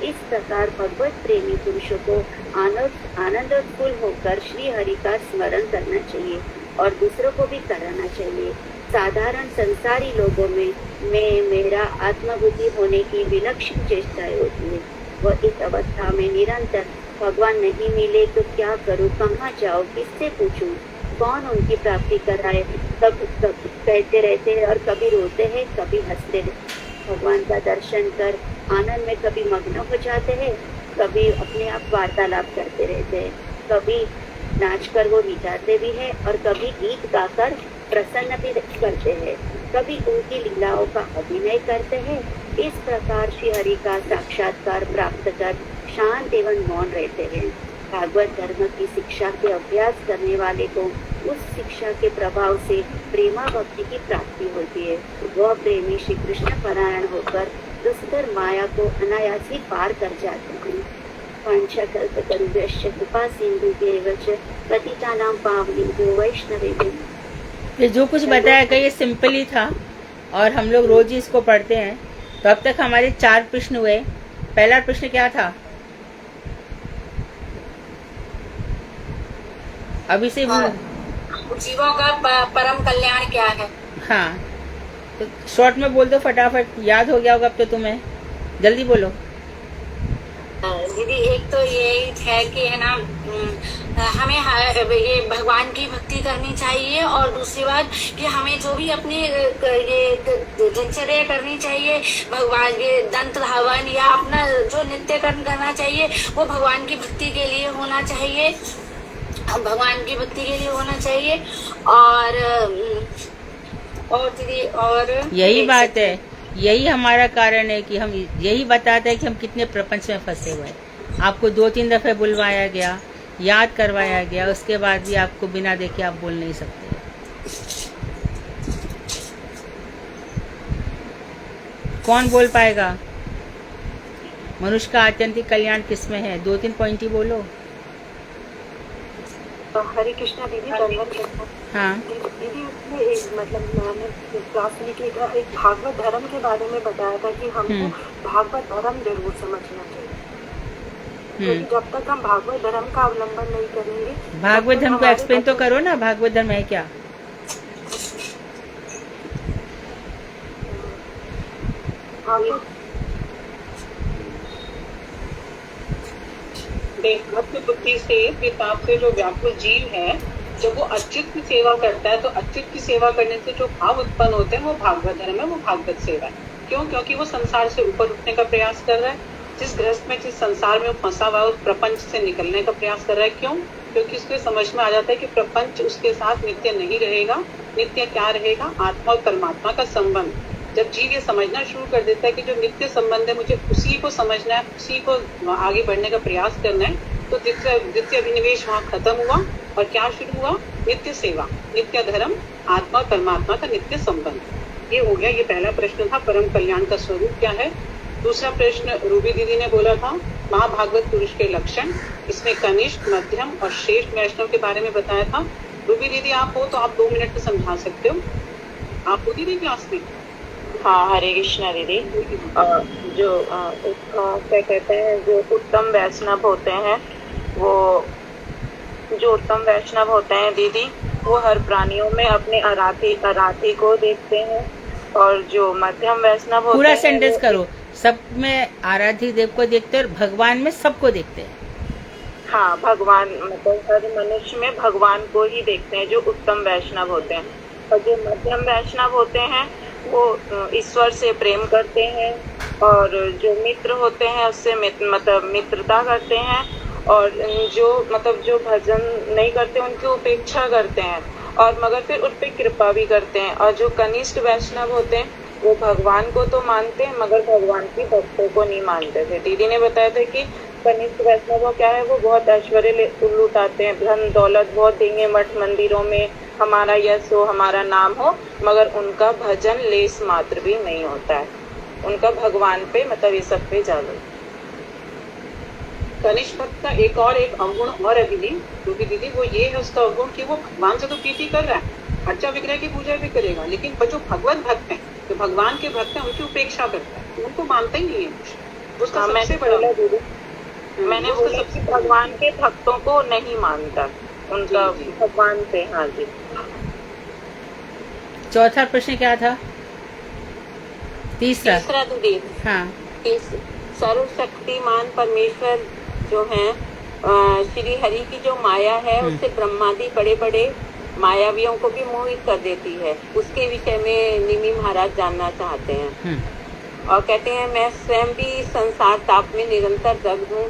इस प्रकार भगवत प्रेमी पुरुषों को आनंदोत्फुल्ल होकर श्री हरि का स्मरण करना चाहिए और दूसरों को भी कराना चाहिए। साधारण संसारी लोगों में मैं, मेरा, आत्मबुद्धि होने की विलक्षण चेष्टाएं होती है। वह इस अवस्था में निरंतर भगवान नहीं मिले तो क्या करूं, कहाँ जाऊं, किससे पूछूं, कौन उनकी प्राप्ति कराए, कब कहते रहते हैं और कभी रोते हैं, कभी हंसते हैं। भगवान का दर्शन कर आनंद में कभी मग्न हो जाते हैं, कभी अपने आप वार्तालाप करते रहते हैं, कभी नाचकर वो रिझाते भी हैं और कभी गीत गाकर प्रसन्न भी करते हैं, कभी उनकी लीलाओं का अभिनय करते हैं। इस प्रकार श्री हरि का साक्षात्कार प्राप्त कर शांत एवं मौन रहते हैं। भागवत धर्म की शिक्षा के अभ्यास करने वाले को उस शिक्षा के प्रभाव से प्रेमा भक्ति की प्राप्ति होती है। वह प्रेमी श्री कृष्ण परायण होकर दुष्कर माया को अनायास ही पार कर जाते हैं। कृपा सिंधु पतितानां पावनेभ्यो वैष्णवेभ्यो। ये जो कुछ बताया गया ये सिंपल ही था और हम लोग रोज ही इसको पढ़ते हैं। तो अब तक हमारे 4 प्रश्न हुए। पहला प्रश्न क्या था? अभी से जीवों का परम कल्याण क्या है? हाँ, तो शॉर्ट में बोल दो फटाफट, याद हो गया होगा अब तो तुम्हें, जल्दी बोलो। दीदी एक तो ये है कि है ना, हमें ये भगवान की भक्ति करनी चाहिए और दूसरी बात कि हमें जो भी अपनी ये दिनचर्या करनी चाहिए, भगवान ये दंत धावन या अपना जो नित्य कर्म करना चाहिए वो भगवान की भक्ति के लिए होना चाहिए, भगवान की भक्ति के लिए होना चाहिए। और दीदी और यही बात है, यही हमारा कारण है कि हम यही बताते हैं कि हम कितने प्रपंच में फंसे हुए हैं। आपको 2-3 दफे बुलवाया गया, याद करवाया गया, उसके बाद भी आपको बिना देखे आप बोल नहीं सकते। कौन बोल पाएगा? मनुष्य का आत्यंतिक कल्याण किसमें है? 2-3 पॉइंट ही बोलो। हरे कृष्णा दीदी, हाँ दीदी उसमें एक मतलब मैंने क्लास में एक भागवत धर्म के बारे में बताया था कि हमको भागवत धर्म जरूर समझना चाहिए, क्योंकि जब तक हम भागवत धर्म का अवलंबन नहीं करेंगे। भागवत धर्म को एक्सप्लेन तो करो ना, भागवत धर्म है क्या? भक्त बुद्धि से विपाप से जो व्याकुल जीव है, जब वो अच्युत की सेवा करता है तो अच्युत की सेवा करने से जो भाव उत्पन्न होते हैं वो भागवत धर्म है, वो भागवत सेवा है। क्यों? क्योंकि वो संसार से ऊपर उठने का प्रयास कर रहा है। जिस गृहस्थ में, जिस संसार में वो फंसा हुआ है, उस प्रपंच से निकलने का प्रयास कर रहा है। क्यों? क्योंकि उसको समझ में आ जाता है कि प्रपंच उसके साथ नित्य नहीं रहेगा। नित्य क्या रहेगा? आत्मा और परमात्मा का संबंध। जब जीव ये समझना शुरू कर देता है कि जो नित्य संबंध है मुझे उसी को समझना है, उसी को आगे बढ़ने का प्रयास करना है, तो द्वितीय अभिनिवेश वहाँ खत्म हुआ और क्या शुरू हुआ? नित्य सेवा, नित्य धर्म, आत्मा और परमात्मा का नित्य संबंध। ये हो गया। ये पहला प्रश्न था, परम कल्याण का स्वरूप क्या है। दूसरा प्रश्न रूबी दीदी ने बोला था महाभागवत पुरुष के लक्षण। इसमें कनिष्ठ, मध्यम और श्रेष्ठ वैष्णव के बारे में बताया था। रूबी दीदी आप हो तो आप 2 मिनट में समझा सकते हो। आप हो दीदी क्लास में? हाँ, हरे कृष्णा दीदी। क्या कहते हैं, जो उत्तम वैष्णव होते हैं, वो जो उत्तम वैष्णव होते हैं दीदी, वो हर प्राणियों में अपने आराधी को देखते हैं, और जो मध्यम वैष्णव होते पूरा हैं सेंटेंस वो करो। सब में आराध्य देव को देखते हैं और भगवान में सबको देखते हैं। हाँ, भगवान मतलब हर मनुष्य में भगवान को ही देखते हैं, जो उत्तम वैष्णव होते हैं। और जो मध्यम वैष्णव होते हैं वो ईश्वर से प्रेम करते हैं, और जो मित्र होते हैं उससे मित्रता करते हैं, और जो भजन नहीं करते उनकी उपेक्षा करते हैं, और मगर फिर उन पे कृपा भी करते हैं। और जो कनिष्ठ वैष्णव होते हैं वो भगवान को तो मानते हैं मगर भगवान की भक्तों को नहीं मानते थे। दीदी ने बताया था कि कनिष्ठ वैष्णव क्या है, वो बहुत ऐश्वर्य लुटाते हैं, धन दौलत बहुत देंगे मठ मंदिरों में, हमारा यश हो, हमारा नाम हो, मगर उनका भजन लेस मात्र भी नहीं होता है। उनका भगवान पे ये सब पे जालो। कनिष्ठ भक्त का एक अवगुण और है दीदी, क्योंकि दीदी वो ये है उसका अवगुण कि वो भगवान से तो प्रीति कर रहा है, अर्चा विग्रह की पूजा भी करेगा, लेकिन जो भगवत भक्त है, जो भगवान के भक्त है, उनकी उपेक्षा करता है, उनको मानता ही नहीं है कुछ। उसका सबसे बड़ा दीदी मैंने वो सबसे भगवान के भक्तों को नहीं मानता, उनका भगवान पे। हाँ जी। चौथा प्रश्न क्या था? तीसरा दीदी। हाँ, सर्वशक्तिमान परमेश्वर जो है श्री हरि की जो माया है उससे ब्रह्मादि बड़े बड़े मायावियों को भी मोहित कर देती है। उसके विषय में निमि महाराज जानना चाहते हैं और कहते हैं, मैं स्वयं भी संसार ताप में निरंतर दग्ध हूँ,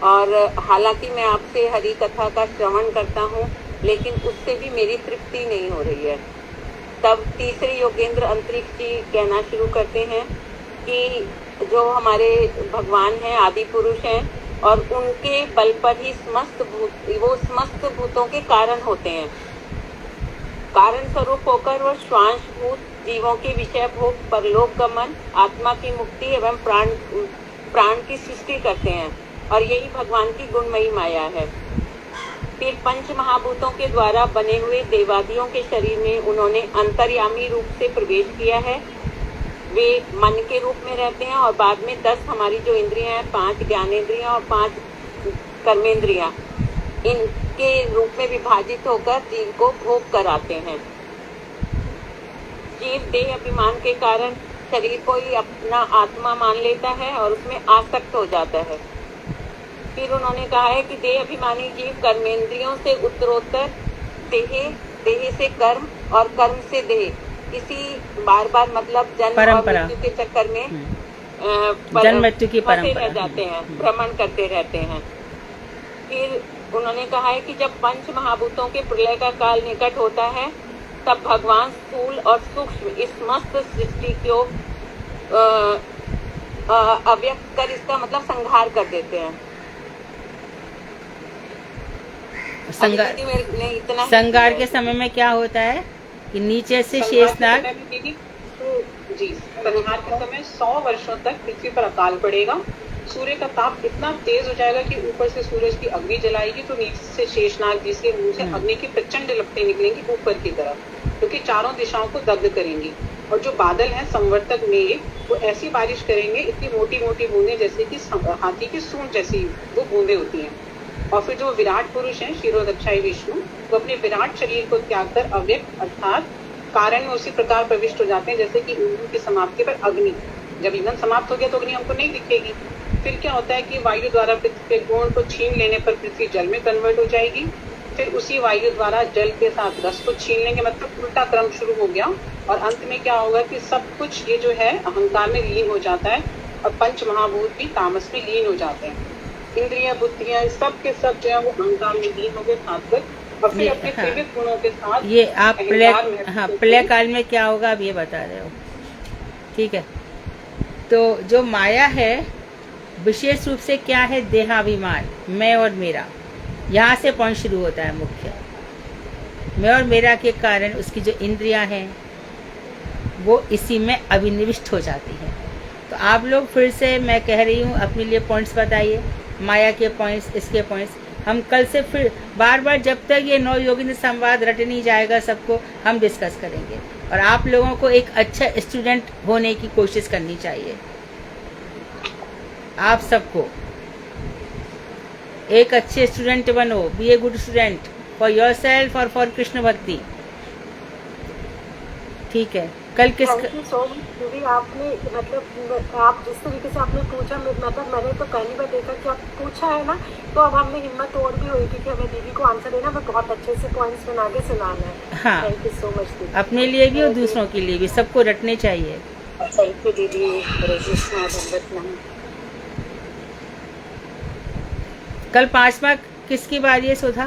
और हालांकि मैं आपसे हरि कथा का श्रवण करता हूँ, लेकिन उससे भी मेरी तृप्ति नहीं हो रही है। तब तीसरे योगेंद्र अंतरिक्ष जी कहना शुरू करते हैं कि जो हमारे भगवान हैं, आदि पुरुष हैं, और उनके बल पर ही वो समस्त भूतों के कारण होते हैं। कारण स्वरूप होकर वो श्वांशभूत जीवों के विषय भोग, परलोक गमन, आत्मा की मुक्ति एवं प्राण की सृष्टि करते हैं, और यही भगवान की गुणमयी माया है। फिर पंच महाभूतों के द्वारा बने हुए देवादियों के शरीर में उन्होंने अंतर्यामी रूप से प्रवेश किया है। वे मन के रूप में रहते हैं, और बाद में 10 हमारी जो इंद्रियां हैं, 5 ज्ञानेंद्रियां और 5 कर्मेंद्रियां, इनके रूप में विभाजित होकर जीव को भोग कराते हैं। जीव देह अभिमान के कारण शरीर को ही अपना आत्मा मान लेता है और उसमें आसक्त हो जाता है। फिर उन्होंने कहा है कि देह अभिमानी जीव कर्मेंद्रियों से उत्तरोत्तर देह से कर्म और कर्म से देह, इसी बार बार जन्म और मृत्यु के चक्कर में जन्म मृत्यु की परंपरा रह जाते हैं, भ्रमण करते रहते हैं। फिर उन्होंने कहा है कि जब पंच महाभूतों के प्रलय का काल निकट होता है, तब भगवान स्थूल और सूक्ष्म इस समस्त सृष्टि को अव्यक्त कर इसका संहार कर देते हैं। संगार के समय में क्या होता है कि नीचे से शेषनाग जी, संहार के समय 100 वर्षों तक पृथ्वी पर अकाल पड़ेगा। सूर्य का ताप इतना तेज हो जाएगा कि ऊपर से सूरज की अग्नि जलाएगी, तो नीचे से शेषनाग जिसके मुंह से अग्नि की प्रचंड लपटें निकलेंगी ऊपर की तरफ, क्योंकि चारों दिशाओं को दग्ध करेंगी। और जो बादल हैं, संवर्तक मेघ, वो ऐसी बारिश करेंगे, इतनी मोटी मोटी बूंदें जैसे कि हाथी की सूंड जैसी वो बूंदें होती हैं। और फिर जो विराट पुरुष हैं, क्षीरोदक्षाई विष्णु, वो अपने विराट शरीर को त्याग कर अव्यक्त अर्थात कारण में उसी प्रकार प्रविष्ट हो जाते हैं जैसे कि ईंधन की समाप्ति पर अग्नि। जब ईंधन समाप्त हो गया तो अग्नि हमको नहीं दिखेगी। फिर क्या होता है कि वायु द्वारा पृथ्वी के गुण को छीन लेने पर पृथ्वी जल में कन्वर्ट हो जाएगी। फिर उसी वायु द्वारा जल के साथ रस को छीन लेंगे, उल्टा क्रम शुरू हो गया। और अंत में क्या होगा कि सब कुछ ये जो है अहंकार में लीन हो जाता है, और पंच महाभूत भी तामस में लीन हो जाते हैं। इंद्रियां, बुद्धियां, सब के सब जो है वो अहंकार में लीन हो गए सात्विक, और फिर अपने त्रिविध गुणों के साथ ये आप प्रलय काल में क्या होगा अब ये बता रहे हो, ठीक है। तो जो माया है विशेष रूप से क्या है, देहाभिमान, मैं और मेरा, यहाँ से पॉइंट शुरू होता है मुख्य। मैं और मेरा के कारण उसकी जो इंद्रियां हैं वो इसी में अभिनिविष्ट हो जाती हैं। तो आप लोग फिर से, मैं कह रही हूँ, अपने लिए पॉइंट्स बताइए, माया के पॉइंट्स, इसके पॉइंट्स। हम कल से फिर बार बार जब तक ये 9 योगिंद्र संवाद रट नहीं जाएगा सबको, हम डिस्कस करेंगे। और आप लोगों को एक अच्छा स्टूडेंट होने की कोशिश करनी चाहिए। आप सबको एक अच्छे स्टूडेंट बनो, be a good student for yourself और फॉर कृष्ण भक्ति। ठीक है, कल किस थैंक यू सो मच दीदी। आपने मतलब आप जिस तरीके से आपने पूछा, मतलब मैंने तो पहली बार देखा कि आप पूछा है ना, तो अब हमें हिम्मत और भी हुई कि हमें दीदी को आंसर देना, मैं बहुत अच्छे से पॉइंट्स बना के सुनाना है। हाँ, थैंक यू सो मच दीदी। अपने लिए भी और दूसरों के लिए भी, सबको रटने चाहिए। थैंक यू दीदी। हरे कृष्णा भगवत नाम। कल 5वां किसकी बारी है सुधा?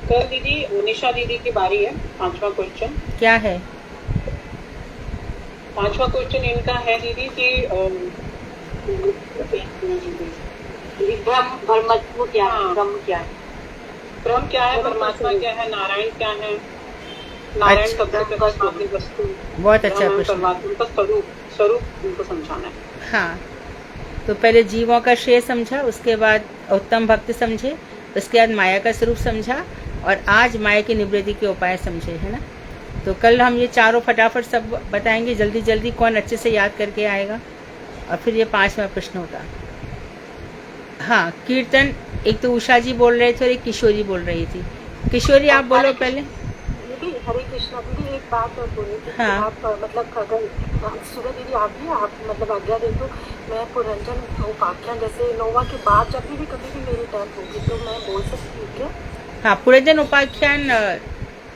कल दीदी निशा दीदी की बारी है। 5वां क्वेश्चन क्या है? 5वां क्वेश्चन इनका है दीदी कि ब्रह्म क्या है? ब्रह्म क्या है? ब्रह्म क्या है, परमात्मा क्या है, नारायण क्या है, नारायण सबसे प्रकाशमानी वस्तु, बहुत अच्छा ब्रह्म प्रश्न। परमात्मा का स्वरूप उनको समझाना है। हाँ, तो पहले जीवों का श्रेय समझा, उसके बाद उत्तम भक्त समझे, उसके बाद माया का स्वरूप समझा, और आज माया की निवृत्ति के उपाय समझे, है ना। तो कल हम ये चारों फटाफट सब बताएंगे जल्दी जल्दी, कौन अच्छे से याद करके आएगा, और फिर ये 5वां प्रश्न होगा। हाँ, कीर्तन एक तो उषा जी बोल रहे थे और एक किशोरी बोल रही थी। किशोरी आप बोलो पहले। दीदी हरे कृष्णा। दीदी एक बात और बोली थी। हाँ। आप मतलब अगर सुबह दीदी आप भी आप मतलब आज्ञा दे तो मैं पुरंजन उपाख्यान जैसे नोवा के बाद जब भी कभी भी मेरी टर्न होगी तो मैं बोल सकती हूँ क्या? हाँ, पुरंजन उपाख्यान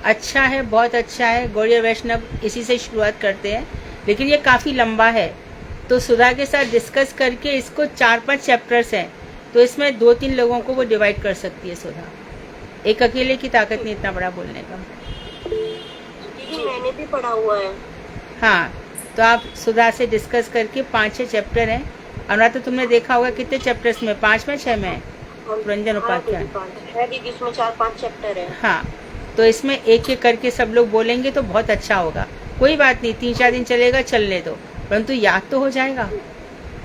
अच्छा है, बहुत अच्छा है। गौड़ीय वैष्णव इसी से शुरुआत करते हैं, लेकिन ये काफ़ी लंबा है, तो सुधा के साथ डिस्कस करके इसको 4-5 चैप्टर्स हैं, तो इसमें 2-3 लोगों को वो डिवाइड कर सकती है सुधा। एक अकेले की ताकत नहीं इतना बड़ा बोलने का। दीदी मैंने भी पढ़ा हुआ है। हाँ, तो आप सुधा से डिस्कस करके 5-6 चैप्टर हैं। अनुराग, तो तुमने देखा होगा कितने चैप्टर्स में, 5 में 6 में पुरंजन उपाख्यान है दीदी, इसमें 4-5 चैप्टर है। हाँ, तो इसमें एक एक करके सब लोग बोलेंगे तो बहुत अच्छा होगा। कोई बात नहीं, 3-4 दिन चलेगा, चलने दो, परंतु याद तो हो जाएगा।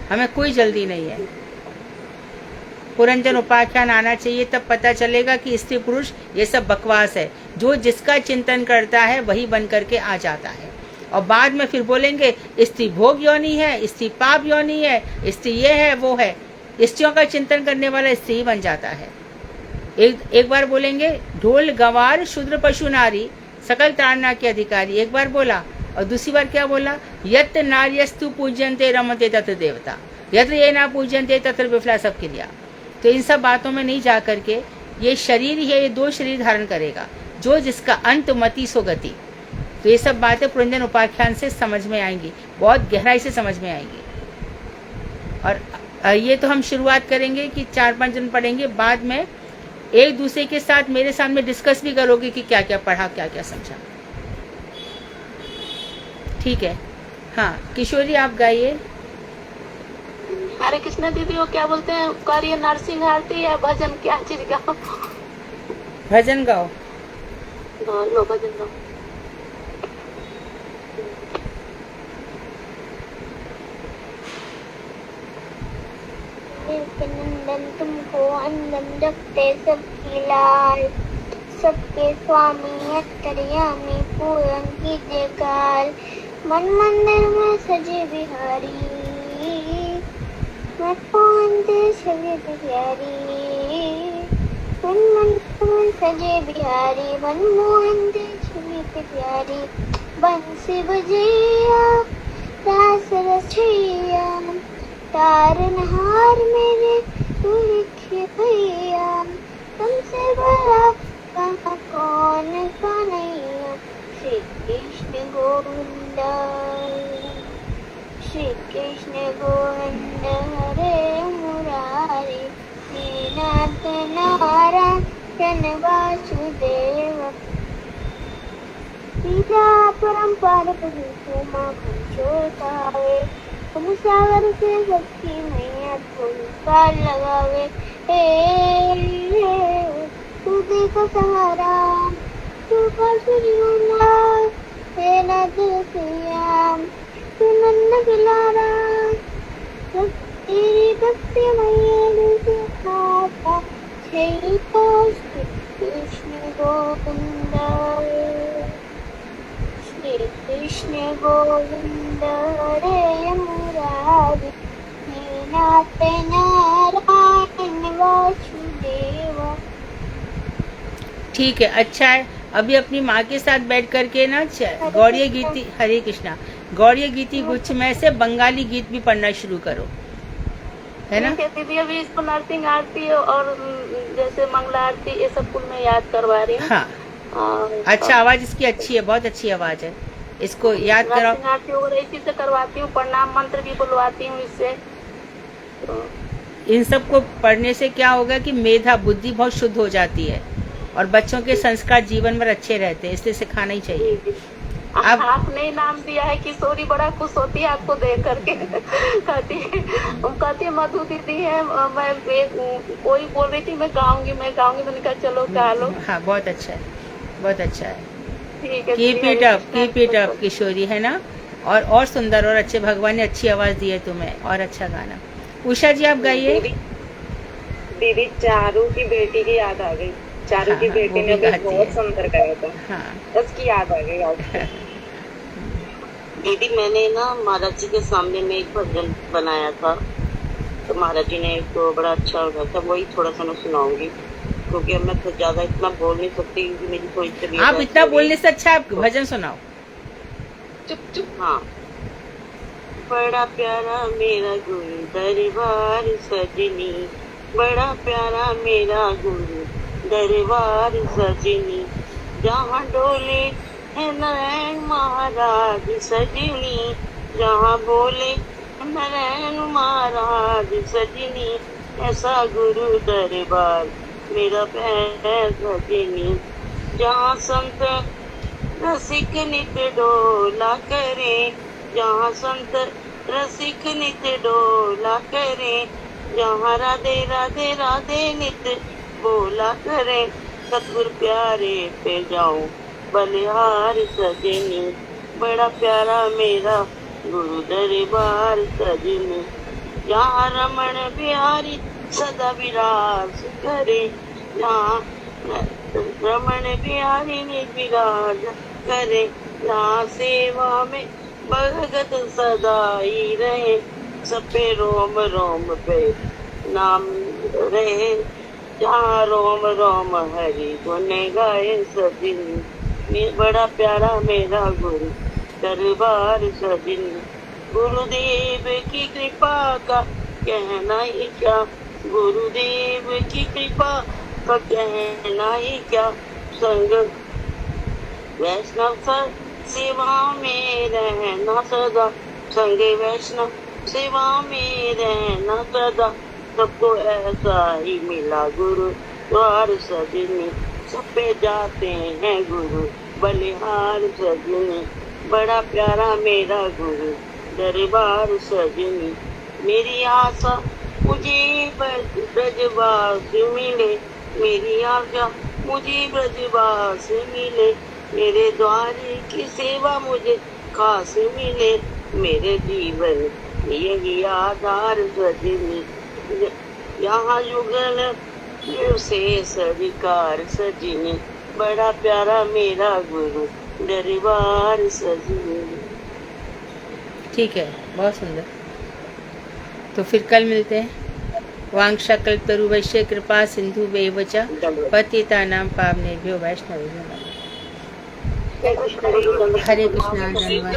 हमें कोई जल्दी नहीं है। पुरंजन उपाख्यान आना चाहिए, तब पता चलेगा कि स्त्री पुरुष ये सब बकवास है। जो जिसका चिंतन करता है वही बन करके आ जाता है, और बाद में फिर बोलेंगे स्त्री भोग योनि है, स्त्री पाप योनि है, स्त्री ये है वो है। स्त्रियों का चिंतन करने वाला स्त्री बन जाता है। एक बार बोलेंगे ढोल गंवार शूद्र पशु नारी सकल ताड़ना के अधिकारी, एक बार बोला, और दूसरी बार क्या बोला, यत नार्यस्तु पूज्यन्ते रमते तत्र देवता, यत्र ये ना पूज्यन्ते तत्र विफला, सब क्रिया। तो इन सब बातों में नहीं जा करके ये शरीर ही है, ये 2 शरीर धारण करेगा, जो जिसका अंत मति सो गति। तो ये सब बातें पुरंजन उपाख्यान से समझ में आएंगी, बहुत गहराई से समझ में आएंगी। और ये तो हम शुरुआत करेंगे कि 4-5 दिन पढ़ेंगे, बाद में एक दूसरे के साथ मेरे सामने डिस्कस भी करोगे कि क्या क्या पढ़ा, क्या क्या समझा। ठीक है। हाँ, किशोरी आप गाइए। हरे कृष्णा दीदी, वो क्या बोलते हैं, कार्य नरसिंह आरती या भजन, क्या चीज गाओ? भजन गाओ। लो भजन गाओ। नंदन तुमको अंदन रखते सबकी लाल, सबके स्वामी अंतर्यामी पूरन कीजिए काल। मन मंदिर में सजे बिहारी, मैं कौन दे सजे बिहारी, मन मंदिर में सजे बिहारी, मनमोहन दे सजे बिहारी। बंसी बजैया रास रचैया, तारनहार मेरे तू लिखे भैया, तुमसे बड़ा कहाँ कौन कन्हैया। श्री कृष्ण गोविंद, श्री कृष्ण गोविंद हरे मुरारी, श्रीनाथ नारायण वासुदेव। सीता परम्पर प्रभु माँ छोड़ावे, तुम सागर से भक्ति मैया तुम पार लगावे। तू देखो सहारा, तू पासुरिया, हे नाथ सियाम, तू नंद पिलारा, तेरी भक्ति मैया दिल से खाता, छही कृष्ण गोविंद श्री कृष्ण गोविंद हरे मुरारी नाथ नारायण वासुदेव। ठीक है, अच्छा है। अभी अपनी माँ के साथ बैठ करके ना गौड़ीय गीति, हरे कृष्णा, गौड़ीय गीति गुच्छ में से बंगाली गीत भी पढ़ना शुरू करो, है ना? दीदी अभी इसको नरसिंह आरती और जैसे मंगला आरती ये सब कुल में याद करवा रही हूँ। हाँ, अच्छा, आवाज इसकी अच्छी है, बहुत अच्छी आवाज है, इसको याद कराओ। नरसिंह आरती वगैरह इसी से करवाती हूँ, प्रणाम मंत्र भी बुलवाती हूँ इससे। इन सब को पढ़ने से क्या होगा कि मेधा, बुद्धि बहुत शुद्ध हो जाती है और बच्चों के संस्कार जीवन में अच्छे रहते हैं, इसलिए सिखाना ही चाहिए। अब आपने नाम दिया है किशोरी, बड़ा खुश होती है आपको देख करके। कहती मधु दीदी है, मैं कोई बोल रही थी मैं गाऊंगी, मैंने कहा चलो गा लो। हाँ, बहुत अच्छा है, बहुत अच्छा है। ठीक है, कीप इट अप किशोरी, है ना? और सुंदर और अच्छे, भगवान ने अच्छी आवाज दी है तुम्हें, और अच्छा गाना। उषा जी आप गाइए। दीदी चारू की बेटी की याद आ गई। चारू की बेटी ने भी बहुत सुंदर गाया था। हाँ, उसकी याद आ गई। दीदी मैंने ना महाराज जी के सामने में एक भजन बनाया था, तो महाराज जी ने तो बड़ा अच्छा हो गया था, वही थोड़ा सा मैं सुनाऊंगी, क्योंकि अब मैं तो ज्यादा इतना बोल नहीं सकती, क्योंकि मेरी थोड़ी तबीयत। आप इतना बोलने से अच्छा आप भजन सुनाओ। चुप। हाँ। बड़ा प्यारा मेरा गुरु दरबार सजनी, बड़ा प्यारा मेरा गुरु दरबार सजनी, जहाँ डोले है नारायण महाराज सजनी, जहाँ बोले नारायण महाराज सजनी, ऐसा गुरु दरबार मेरा प्यारा सजनी, जहाँ संत रसिक नित डोला करे, जहाँ संत रसिक नित डोला करे, जहाँ राधे राधे राधे नित बोला करे, सतगुरु प्यारे पे जाऊं बलिहार सजनी, बड़ा प्यारा मेरा गुरु दरबार सजनी, जहाँ रमण बिहारी सदा विराज करे, जहाँ रमण बिहारी ने विराज करे, जहाँ सेवा में भगत सदाई रहे, सब पे रोम रोम पे नाम रहे, जहाँ रोम रोम हरि गुण गाए सजनी, बड़ा प्यारा मेरा गुरु दरबार सजनी, गुरुदेव की कृपा का कहना ही क्या, गुरुदेव की कृपा का कहना ही क्या, संग वैष्णव सेवा में रहना सदा, संग वैष्णव सेवा में रहना सदा, सबको ऐसा ही मिला गुरु द्वार सजनी, सब पे जाते हैं गुरु बलिहार सजनी, बड़ा प्यारा मेरा गुरु दरबार सजनी, मेरी आशा मुझे ब्रजवास मिले, मेरी आशा मुझे ब्रजवास मिले, मेरे द्वारे की सेवा मुझे खास मिले, मेरे जीवन यही आधार सजनी, यहाँ युगल से सविकार सजनी, बड़ा प्यारा मेरा गुरु दरबार सजनी। ठीक है, बहुत सुंदर। तो फिर कल मिलते हैं। वांगशकल्पतरुवैश्य कृपा सिंधु वेवच पतितानां पावनेभ्यो वैष्णवेभ्यो नमः। हरे कृष्णा, धन्यवाद।